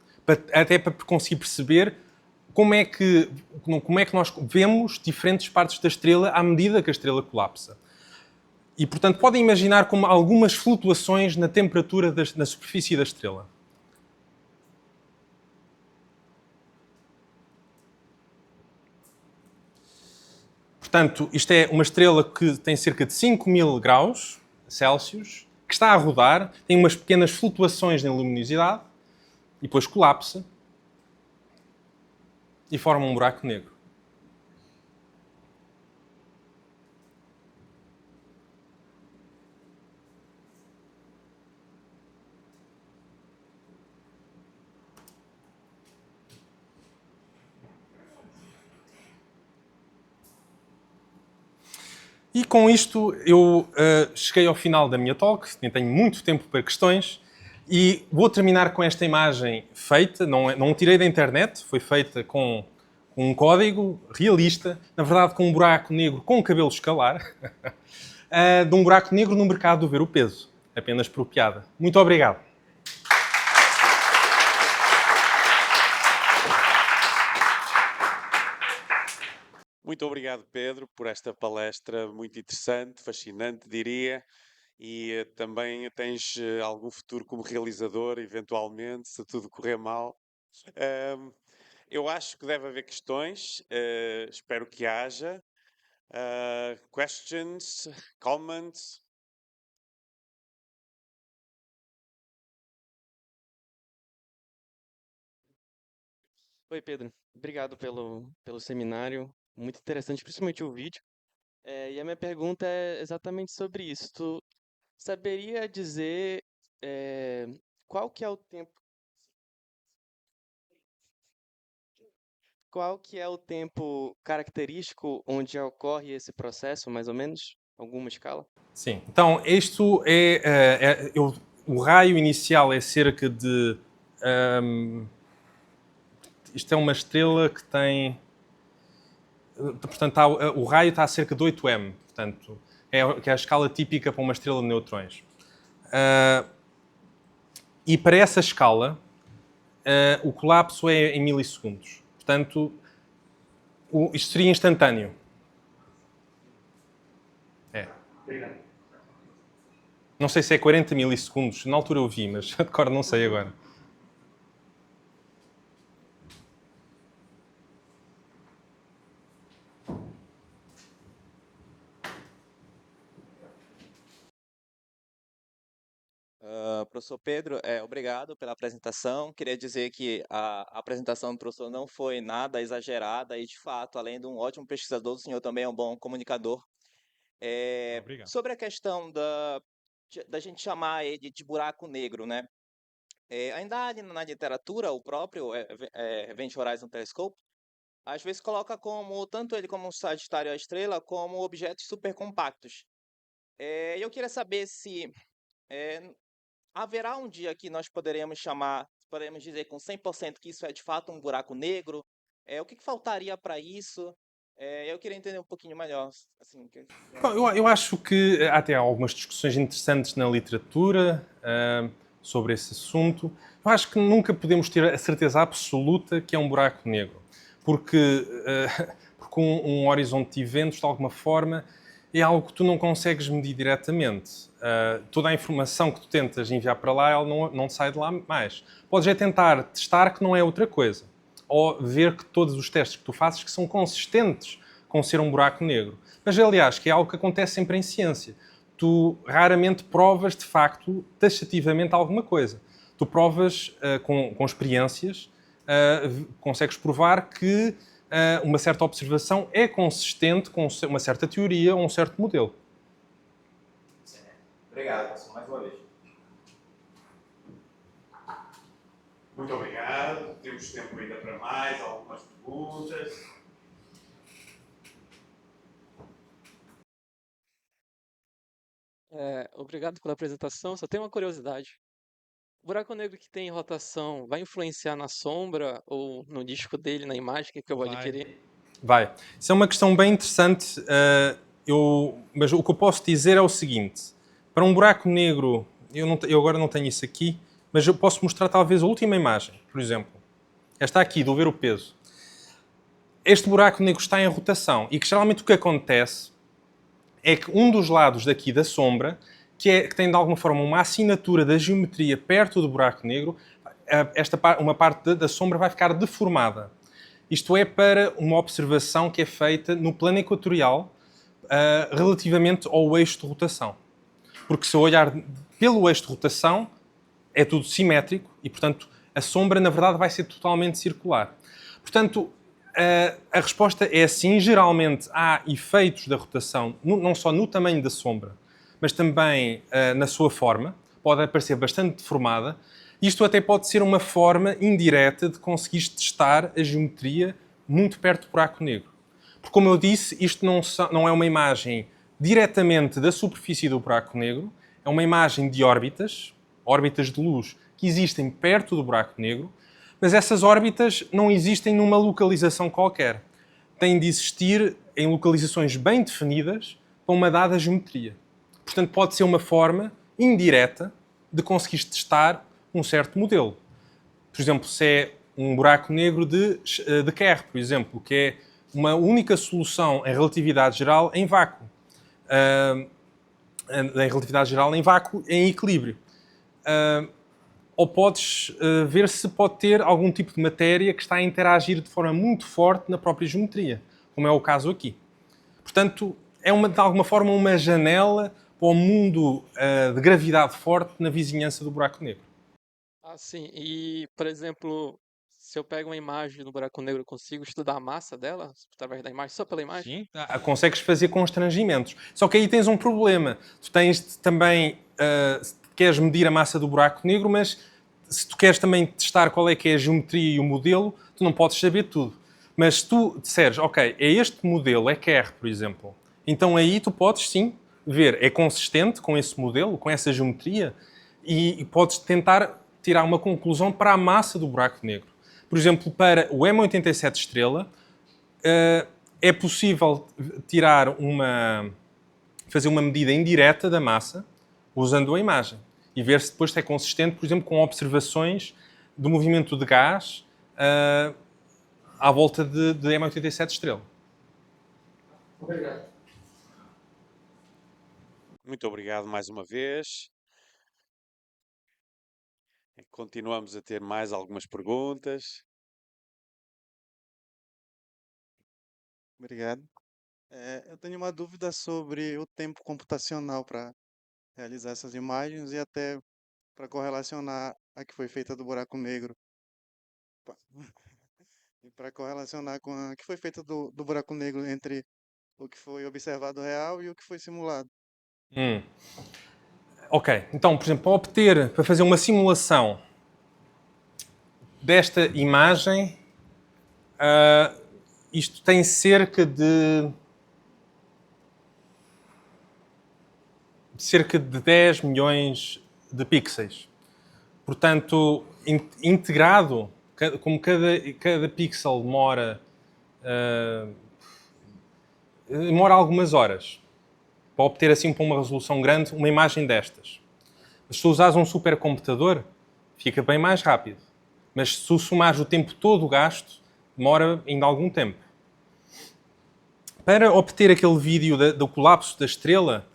Até para conseguir perceber como é que nós vemos diferentes partes da estrela à medida que a estrela colapsa. E, portanto, podem imaginar como algumas flutuações na temperatura na superfície da estrela. Portanto, isto é uma estrela que tem cerca de 5.000 graus Celsius, que está a rodar, tem umas pequenas flutuações na luminosidade, e depois colapsa e forma um buraco negro. E com isto eu cheguei ao final da minha talk, tenho muito tempo para questões, e vou terminar com esta imagem feita, não tirei da internet, foi feita com um código realista, na verdade com um buraco negro com cabelo escalar, de um buraco negro no mercado do ver o peso, apenas por piada. Muito obrigado. Muito obrigado, Pedro, por esta palestra muito interessante, fascinante, diria. E também tens algum futuro como realizador, eventualmente, se tudo correr mal. Ahm, eu acho que deve haver questões, espero que haja. Questions, comments? Oi, Pedro. Obrigado pelo seminário. Muito interessante, principalmente o vídeo. E a minha pergunta é exatamente sobre isso. Tu saberia dizer eh, qual que é o tempo, qual que é o tempo característico onde ocorre esse processo, mais ou menos? Alguma escala? Sim, então isto o raio inicial é cerca de... isto é uma estrela que tem... Portanto, o raio está a cerca de 8M. Portanto, que é a escala típica para uma estrela de neutrões. E para essa escala, o colapso é em milissegundos. Portanto, isto seria instantâneo. É. Não sei se é 40 milissegundos. Na altura eu vi, mas de cor não sei agora. professor Pedro. Obrigado pela apresentação. Queria dizer que a apresentação do professor não foi nada exagerada e, de fato, além de um ótimo pesquisador, o senhor também é um bom comunicador. Obrigado. Sobre a questão da gente chamar ele de buraco negro, né? Ainda na literatura, o próprio Event Horizon Telescope, às vezes coloca como, tanto ele como o Sagitário e a Estrela, como objetos supercompactos. Eu queria saber se é, haverá um dia que nós poderemos dizer com 100% que isso é de fato um buraco negro? O que faltaria para isso? Eu queria entender um pouquinho melhor, assim, Bom, eu acho que há até algumas discussões interessantes na literatura sobre esse assunto. Eu acho que nunca podemos ter a certeza absoluta que é um buraco negro, porque, porque um horizonte de eventos, de alguma forma, é algo que tu não consegues medir diretamente. Toda a informação que tu tentas enviar para lá, ela não sai de lá mais. Podes é tentar testar que não é outra coisa, ou ver que todos os testes que tu fazes que são consistentes com ser um buraco negro. Mas, aliás, que é algo que acontece sempre em ciência. Tu raramente provas, de facto, taxativamente alguma coisa. Tu provas com experiências, consegues provar que uma certa observação é consistente com uma certa teoria ou um certo modelo. Obrigado, professor, mais uma vez. Muito obrigado. Temos tempo ainda para mais algumas perguntas. Obrigado pela apresentação. Só tenho uma curiosidade. O buraco negro que tem rotação vai influenciar na sombra ou no disco dele, na imagem que eu vou Vai. adquirir? Vai. Isso é uma questão bem interessante, mas o que eu posso dizer é o seguinte. Para um buraco negro, eu agora não tenho isso aqui, mas eu posso mostrar talvez a última imagem, por exemplo. Esta aqui, do ver o peso. Este buraco negro está em rotação e que geralmente o que acontece é que um dos lados daqui da sombra, que tem de alguma forma uma assinatura da geometria perto do buraco negro, uma parte da sombra vai ficar deformada. Isto é para uma observação que é feita no plano equatorial relativamente ao eixo de rotação. Porque se eu olhar pelo eixo de rotação, é tudo simétrico e, portanto, a sombra, na verdade, vai ser totalmente circular. Portanto, a resposta é sim. Geralmente há efeitos da rotação, não só no tamanho da sombra, mas também na sua forma. Pode aparecer bastante deformada. Isto até pode ser uma forma indireta de conseguir testar a geometria muito perto do buraco negro. Porque, como eu disse, isto não é uma imagem diretamente da superfície do buraco negro, é uma imagem de órbitas de luz que existem perto do buraco negro, mas essas órbitas não existem numa localização qualquer. Têm de existir em localizações bem definidas para uma dada geometria. Portanto, pode ser uma forma indireta de conseguir testar um certo modelo. Por exemplo, se é um buraco negro de Kerr, por exemplo, que é uma única solução em relatividade geral em vácuo. Em relatividade geral em vácuo, em equilíbrio. Ou podes ver se pode ter algum tipo de matéria que está a interagir de forma muito forte na própria geometria, como é o caso aqui. Portanto, é de alguma forma uma janela para o mundo de gravidade forte na vizinhança do buraco negro. Ah, sim. E, por exemplo, se eu pego uma imagem do buraco negro, eu consigo estudar a massa dela através da imagem, só pela imagem? Sim. Consegues fazer constrangimentos. Só que aí tens um problema. Tu tens também, queres medir a massa do buraco negro, mas se tu queres também testar qual é que é a geometria e o modelo, tu não podes saber tudo. Mas se tu disseres, ok, é este modelo, é Kerr, por exemplo, então aí tu podes sim ver, é consistente com esse modelo, com essa geometria, e podes tentar tirar uma conclusão para a massa do buraco negro. Por exemplo, para o M87 estrela, é possível fazer uma medida indireta da massa usando a imagem e ver se depois é consistente, por exemplo, com observações do movimento de gás à volta de M87 estrela. Obrigado. Muito obrigado mais uma vez. Continuamos a ter mais algumas perguntas. Obrigado. Eu tenho uma dúvida sobre o tempo computacional para realizar essas imagens e até para correlacionar a que foi feita do buraco negro. Pa- E para correlacionar com a que foi feita do buraco negro entre o que foi observado real e o que foi simulado. Hum. Ok, então, por exemplo, para fazer uma simulação desta imagem, isto tem cerca de 10 milhões de pixels. Portanto, integrado, como cada pixel demora algumas horas para obter assim para uma resolução grande uma imagem destas. Mas se usares um supercomputador, fica bem mais rápido. Mas se tu somares o tempo todo gasto, demora ainda algum tempo. Para obter aquele vídeo do colapso da estrela,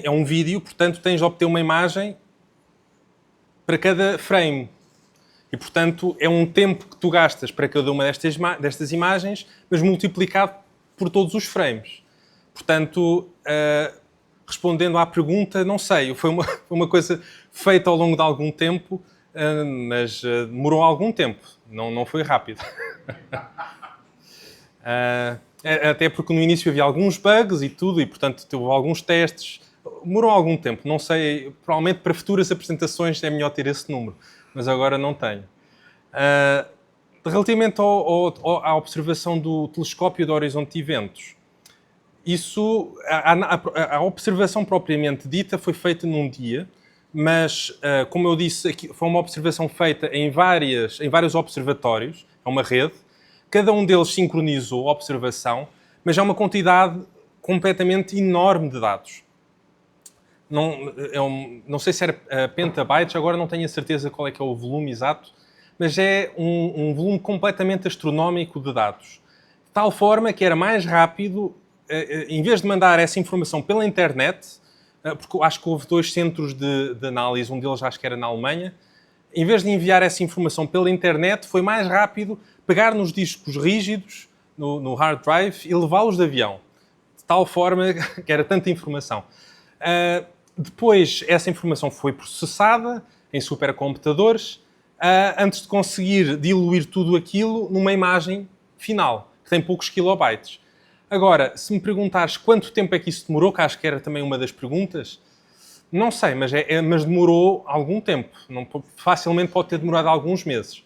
é um vídeo, portanto tens de obter uma imagem para cada frame. E, portanto, é um tempo que tu gastas para cada uma destas imagens, mas multiplicado por todos os frames. Portanto, respondendo à pergunta, não sei. Foi uma coisa feita ao longo de algum tempo, mas demorou algum tempo. Não foi rápido. Até porque no início havia alguns bugs e tudo, e, portanto, teve alguns testes. Demorou algum tempo. Não sei. Provavelmente para futuras apresentações é melhor ter esse número, mas agora não tenho. Relativamente à observação do telescópio de horizonte de eventos, a observação propriamente dita foi feita num dia, mas, como eu disse, foi uma observação feita em vários observatórios, é uma rede. Cada um deles sincronizou a observação, mas é uma quantidade completamente enorme de dados. Não sei se era petabytes, agora não tenho a certeza qual é que é o volume exato, mas é um volume completamente astronómico de dados. De tal forma que era mais rápido, em vez de mandar essa informação pela internet, porque acho que houve 2 centros de análise, um deles acho que era na Alemanha, em vez de enviar essa informação pela internet, foi mais rápido pegar nos discos rígidos, no hard drive, e levá-los de avião. De tal forma que era tanta informação. Depois, essa informação foi processada em supercomputadores, antes de conseguir diluir tudo aquilo numa imagem final, que tem poucos kilobytes. Agora, se me perguntares quanto tempo é que isso demorou, que acho que era também uma das perguntas, não sei, mas demorou algum tempo. Facilmente pode ter demorado alguns meses.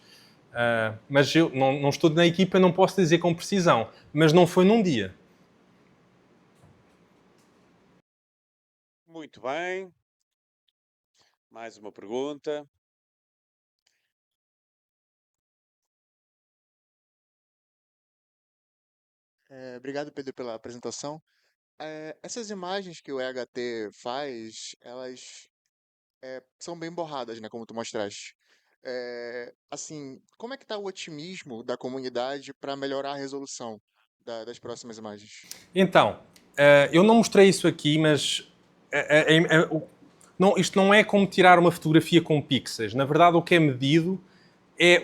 Mas eu não estou na equipa, não posso dizer com precisão. Mas não foi num dia. Muito bem. Mais uma pergunta. Obrigado, Pedro, pela apresentação. Essas imagens que o EHT faz, elas são bem borradas, né, como tu mostraste. Assim, como é que está o otimismo da comunidade para melhorar a resolução das próximas imagens? Então, eu não mostrei isso aqui, mas isto não é como tirar uma fotografia com pixels. Na verdade, o que é medido é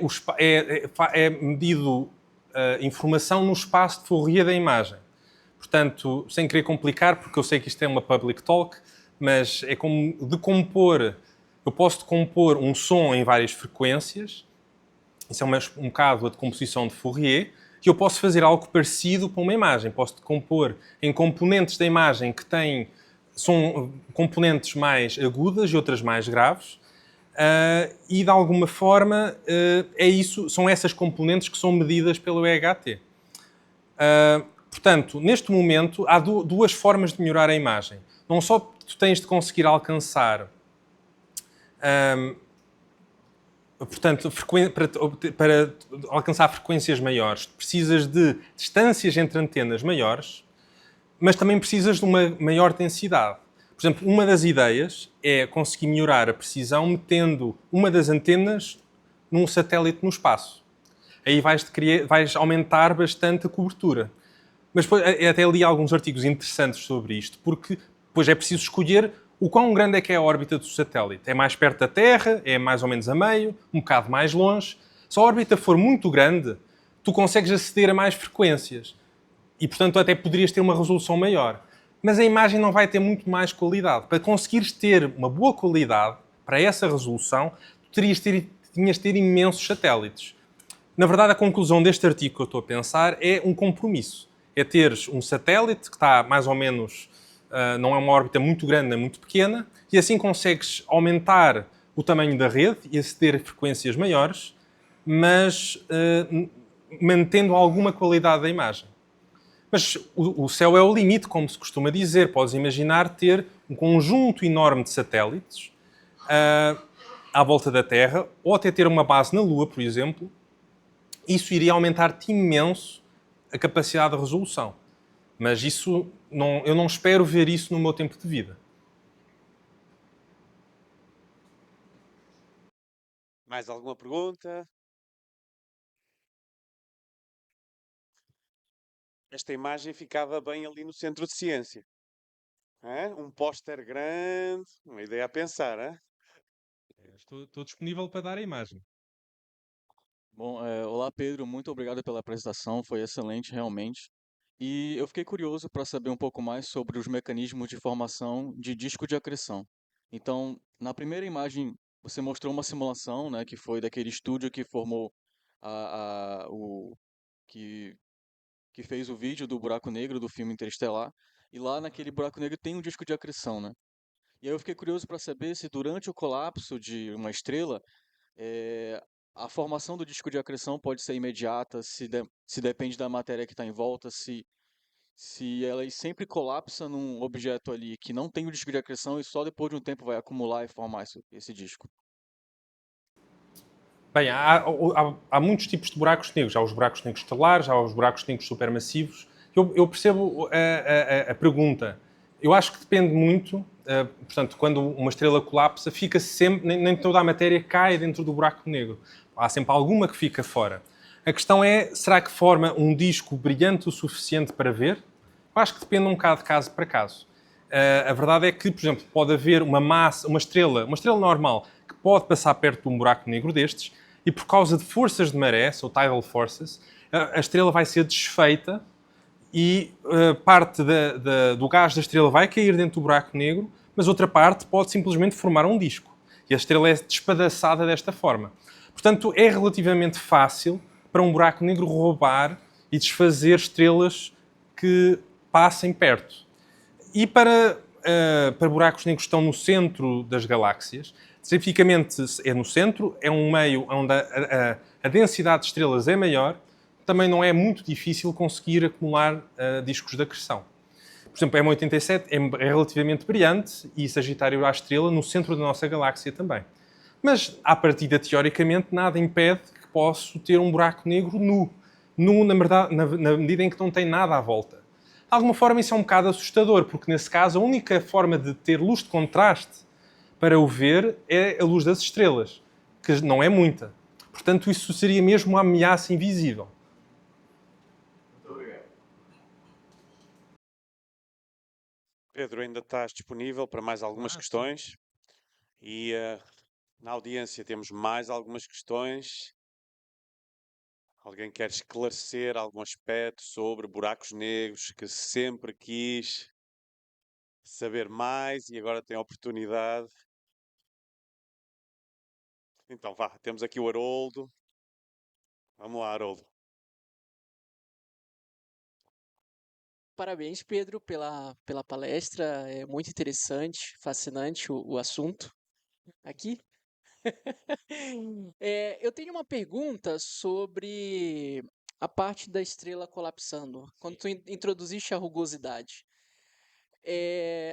medido informação no espaço de Fourier da imagem. Portanto, sem querer complicar, porque eu sei que isto é uma public talk, mas é como decompor. Eu posso decompor um som em várias frequências. Isso é um bocado a decomposição de Fourier. E eu posso fazer algo parecido com uma imagem. Posso decompor em componentes da imagem que são componentes mais agudas e outras mais graves. E, de alguma forma, são essas componentes que são medidas pelo EHT. Portanto, neste momento, há 2 formas de melhorar a imagem. Não só tu tens de conseguir alcançar... Portanto, para alcançar frequências maiores, precisas de distâncias entre antenas maiores, mas também precisas de uma maior densidade. Por exemplo, uma das ideias é conseguir melhorar a precisão metendo uma das antenas num satélite no espaço. Aí vais aumentar bastante a cobertura. Mas depois, até li alguns artigos interessantes sobre isto, porque depois é preciso escolher o quão grande é que é a órbita do satélite. É mais perto da Terra, é mais ou menos a meio, um bocado mais longe. Se a órbita for muito grande, tu consegues aceder a mais frequências. E, portanto, até poderias ter uma resolução maior. Mas a imagem não vai ter muito mais qualidade. Para conseguires ter uma boa qualidade, para essa resolução, tu tinhas de ter imensos satélites. Na verdade, a conclusão deste artigo que eu estou a pensar é um compromisso. É teres um satélite que está mais ou menos, não é uma órbita muito grande nem muito pequena, e assim consegues aumentar o tamanho da rede e aceder a frequências maiores, mas mantendo alguma qualidade da imagem. Mas o céu é o limite, como se costuma dizer. Podes imaginar ter um conjunto enorme de satélites à volta da Terra, ou até ter uma base na Lua, por exemplo. Isso iria aumentar-te imenso a capacidade de resolução. Mas isso eu não espero ver isso no meu tempo de vida. Mais alguma pergunta? Esta imagem ficava bem ali no centro de ciência. Um póster grande, uma ideia a pensar, hein? Estou disponível para dar a imagem. Bom, olá Pedro, muito obrigado pela apresentação, foi excelente realmente. E eu fiquei curioso para saber um pouco mais sobre os mecanismos de formação de disco de acreção. Então, na primeira imagem, você mostrou uma simulação, né, que foi daquele estúdio que formou que, que fez o vídeo do buraco negro do filme Interestelar. E lá naquele buraco negro tem um disco de acreção, né? E aí eu fiquei curioso para saber se durante o colapso de uma estrela é, a formação do disco de acreção pode ser imediata, se depende da matéria que está em volta, se ela sempre colapsa num objeto ali que não tem o disco de acreção e só depois de um tempo vai acumular e formar esse disco. Bem, há muitos tipos de buracos negros. Há os buracos negros estelares, há os buracos negros supermassivos. Eu percebo a pergunta. Eu acho que depende muito. Portanto, quando uma estrela colapsa, fica sempre, nem toda a matéria cai dentro do buraco negro. Há sempre alguma que fica fora. A questão é, será que forma um disco brilhante o suficiente para ver? Eu acho que depende um bocado de caso para caso. A verdade é que, por exemplo, pode haver uma estrela normal, que pode passar perto de um buraco negro destes, e por causa de forças de maré, ou tidal forces, a estrela vai ser desfeita e parte do gás da estrela vai cair dentro do buraco negro, mas outra parte pode simplesmente formar um disco. E a estrela é despedaçada desta forma. Portanto, é relativamente fácil para um buraco negro roubar e desfazer estrelas que passem perto. E para buracos negros que estão no centro das galáxias, especificamente é no centro, é um meio onde a densidade de estrelas é maior, também não é muito difícil conseguir acumular discos de acreção. Por exemplo, M87 é relativamente brilhante e Sagitário há estrela no centro da nossa galáxia também. Mas, à partida, teoricamente, nada impede que possa ter um buraco negro nu, na medida em que não tem nada à volta. De alguma forma, isso é um bocado assustador, porque, nesse caso, a única forma de ter luz de contraste para o ver é a luz das estrelas, que não é muita. Portanto, isso seria mesmo uma ameaça invisível. Muito obrigado. Pedro, ainda estás disponível para mais algumas questões? E na audiência temos mais algumas questões. Alguém quer esclarecer algum aspecto sobre buracos negros que sempre quis saber mais e agora tem a oportunidade? Então vá, temos aqui o Haroldo. Vamos lá, Haroldo. Parabéns, Pedro, pela palestra. É muito interessante, fascinante o assunto aqui. Eu tenho uma pergunta sobre a parte da estrela colapsando. Quando tu introduziste a rugosidade,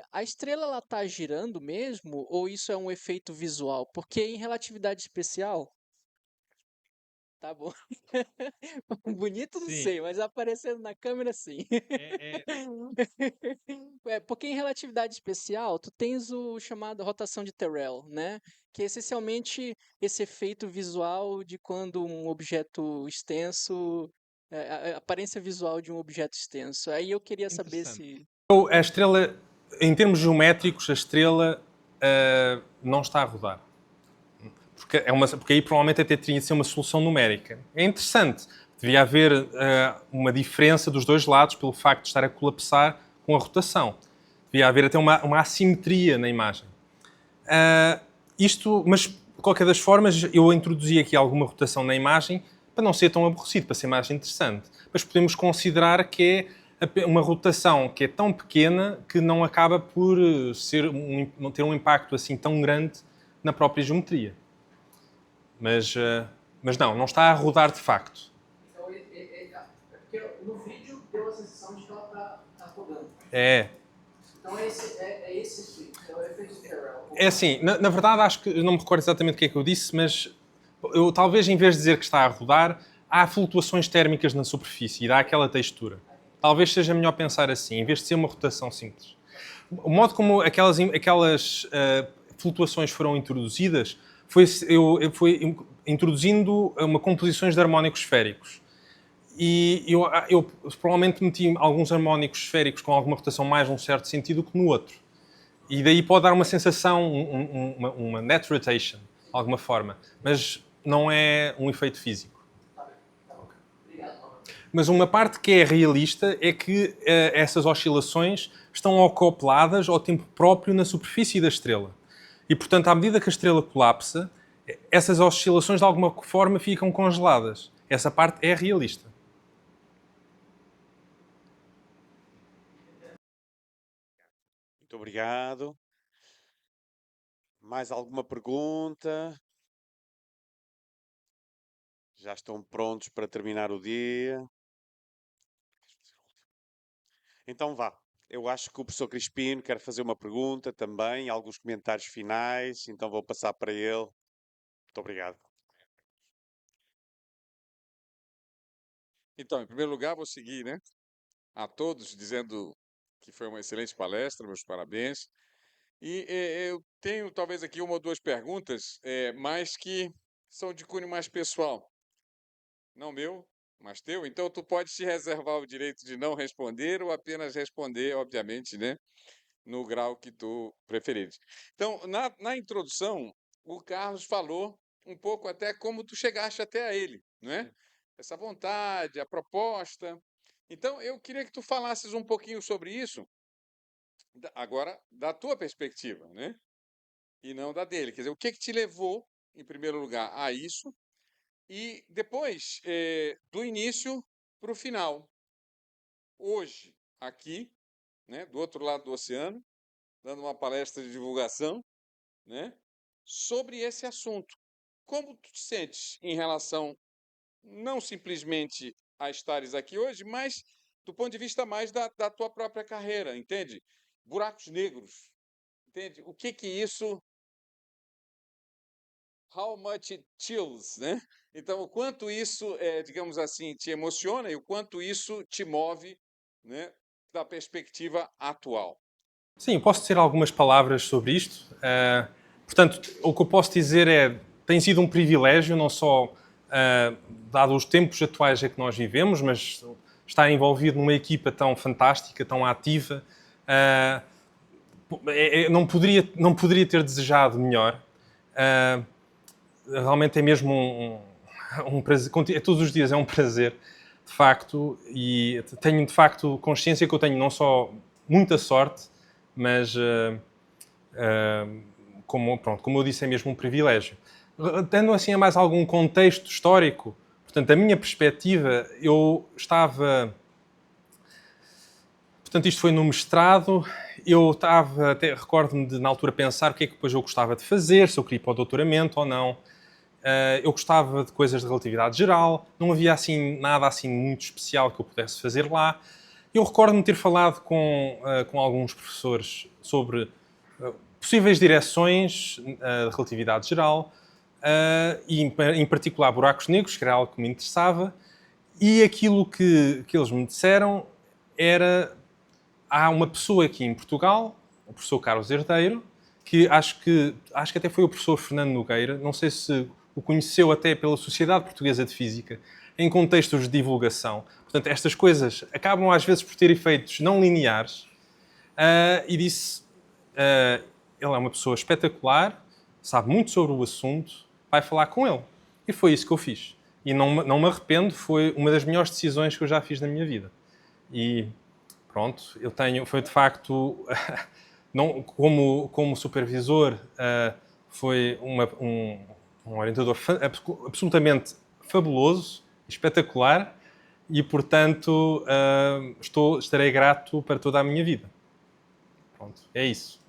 a estrela está girando mesmo ou isso é um efeito visual? Porque em relatividade especial, tá bom. Bonito não Sim. sei, mas aparecendo na câmera sim. Porque em relatividade especial, tu tens o chamado rotação de Terrell, né? Que é essencialmente esse efeito visual de quando um objeto extenso, a aparência visual de um objeto extenso. Aí eu queria saber se... A estrela, em termos geométricos, a estrela não está a rodar. Porque aí provavelmente até teria de ser uma solução numérica. É interessante. Devia haver uma diferença dos dois lados pelo facto de estar a colapsar com a rotação. Devia haver até uma assimetria na imagem. Mas, de qualquer das formas, eu introduzi aqui alguma rotação na imagem para não ser tão aborrecido, para ser mais interessante. Mas podemos considerar que é uma rotação que é tão pequena que não acaba por não ter um impacto assim tão grande na própria geometria. Mas não está a rodar de facto. Então, porque no vídeo deu a sensação de que ela está rodando. É. Então é esse efeito, é o efeito Carrel. É assim, na verdade acho que, eu não me recordo exatamente o que é que eu disse, mas eu talvez em vez de dizer que está a rodar, há flutuações térmicas na superfície e dá aquela textura. Talvez seja melhor pensar assim, em vez de ser uma rotação simples. O modo como aquelas flutuações foram introduzidas foi introduzindo composições de harmónicos esféricos. E eu provavelmente meti alguns harmónicos esféricos com alguma rotação mais num certo sentido que no outro. E daí pode dar uma sensação, uma net rotation, de alguma forma. Mas não é um efeito físico. Mas uma parte que é realista é que essas oscilações estão acopladas ao tempo próprio na superfície da estrela. E, portanto, à medida que a estrela colapsa, essas oscilações de alguma forma ficam congeladas. Essa parte é realista. Muito obrigado. Mais alguma pergunta? Já estão prontos para terminar o dia? Então vá. Eu acho que o professor Crispino quer fazer uma pergunta também, alguns comentários finais, então vou passar para ele. Muito obrigado. Então, em primeiro lugar, vou seguir, né, a todos dizendo que foi uma excelente palestra, meus parabéns. E eu tenho talvez aqui uma ou duas perguntas, mas que são de cunho mais pessoal. Não meu, mas teu. Então, tu pode se reservar o direito de não responder ou apenas responder, obviamente, né, no grau que tu preferires. Então, na introdução, o Carlos falou um pouco até como tu chegaste até a ele, não é? Essa vontade, a proposta. Então, eu queria que tu falasses um pouquinho sobre isso, agora, da tua perspectiva, né? E não da dele. Quer dizer, o que te levou, em primeiro lugar, a isso? E depois, do início para o final. Hoje, aqui, né, do outro lado do oceano, dando uma palestra de divulgação, né, sobre esse assunto. Como tu te sentes em relação, não simplesmente a estares aqui hoje, mas do ponto de vista mais da tua própria carreira, entende? Buracos negros, entende? O que isso... How much it chills, né? Então, o quanto isso, digamos assim, te emociona e o quanto isso te move, né, da perspectiva atual. Sim, eu posso dizer algumas palavras sobre isto. Portanto, o que eu posso dizer tem sido um privilégio, não só dado os tempos atuais em que nós vivemos, mas estar envolvido numa equipa tão fantástica, tão ativa. Não poderia ter desejado melhor. Realmente é mesmo um prazer. Todos os dias é um prazer, de facto, e tenho, de facto, consciência que eu tenho não só muita sorte, mas, como eu disse, é mesmo um privilégio. Tendo assim a mais algum contexto histórico, portanto, a minha perspectiva, eu estava... Portanto, isto foi no mestrado, eu estava, até recordo-me de, na altura, pensar o que é que depois eu gostava de fazer, se eu queria ir para o doutoramento ou não. Eu gostava de coisas de relatividade geral, não havia assim, nada assim muito especial que eu pudesse fazer lá. Eu recordo-me ter falado com alguns professores sobre possíveis direções de relatividade geral e, em particular, buracos negros, que era algo que me interessava. E aquilo que eles me disseram era... Há uma pessoa aqui em Portugal, o professor Carlos Herdeiro, que acho que até foi o professor Fernando Nogueira, não sei se o conheceu até pela Sociedade Portuguesa de Física, em contextos de divulgação. Portanto, estas coisas acabam às vezes por ter efeitos não lineares. E disse, ele é uma pessoa espetacular, sabe muito sobre o assunto, vai falar com ele. E foi isso que eu fiz. E não me arrependo, foi uma das melhores decisões que eu já fiz na minha vida. E pronto, foi de facto, não, como supervisor, Foi um orientador absolutamente fabuloso, espetacular, e, portanto, estarei grato para toda a minha vida. Pronto, é isso.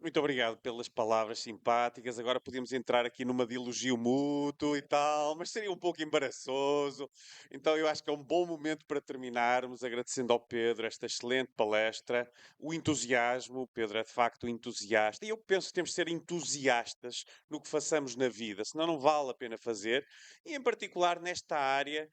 Muito obrigado pelas palavras simpáticas. Agora podemos entrar aqui numa de elogio mútuo e tal, mas seria um pouco embaraçoso. Então eu acho que é um bom momento para terminarmos, agradecendo ao Pedro esta excelente palestra, o entusiasmo. O Pedro é de facto entusiasta. E eu penso que temos de ser entusiastas no que façamos na vida, senão não vale a pena fazer. E em particular nesta área,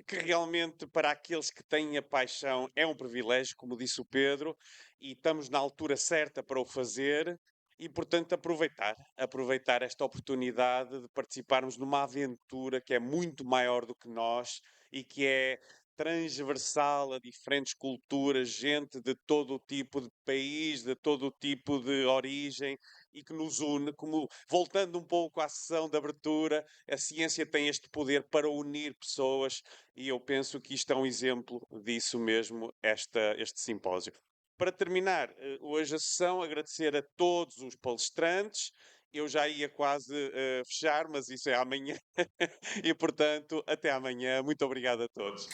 que realmente para aqueles que têm a paixão é um privilégio, como disse o Pedro, e estamos na altura certa para o fazer e, portanto, aproveitar esta oportunidade de participarmos numa aventura que é muito maior do que nós e que é transversal a diferentes culturas, gente de todo o tipo de país, de todo o tipo de origem e que nos une, como voltando um pouco à sessão de abertura, a ciência tem este poder para unir pessoas e eu penso que isto é um exemplo disso mesmo, este simpósio. Para terminar hoje a sessão, agradecer a todos os palestrantes. Eu já ia quase fechar, mas isso é amanhã. E, portanto, até amanhã. Muito obrigado a todos.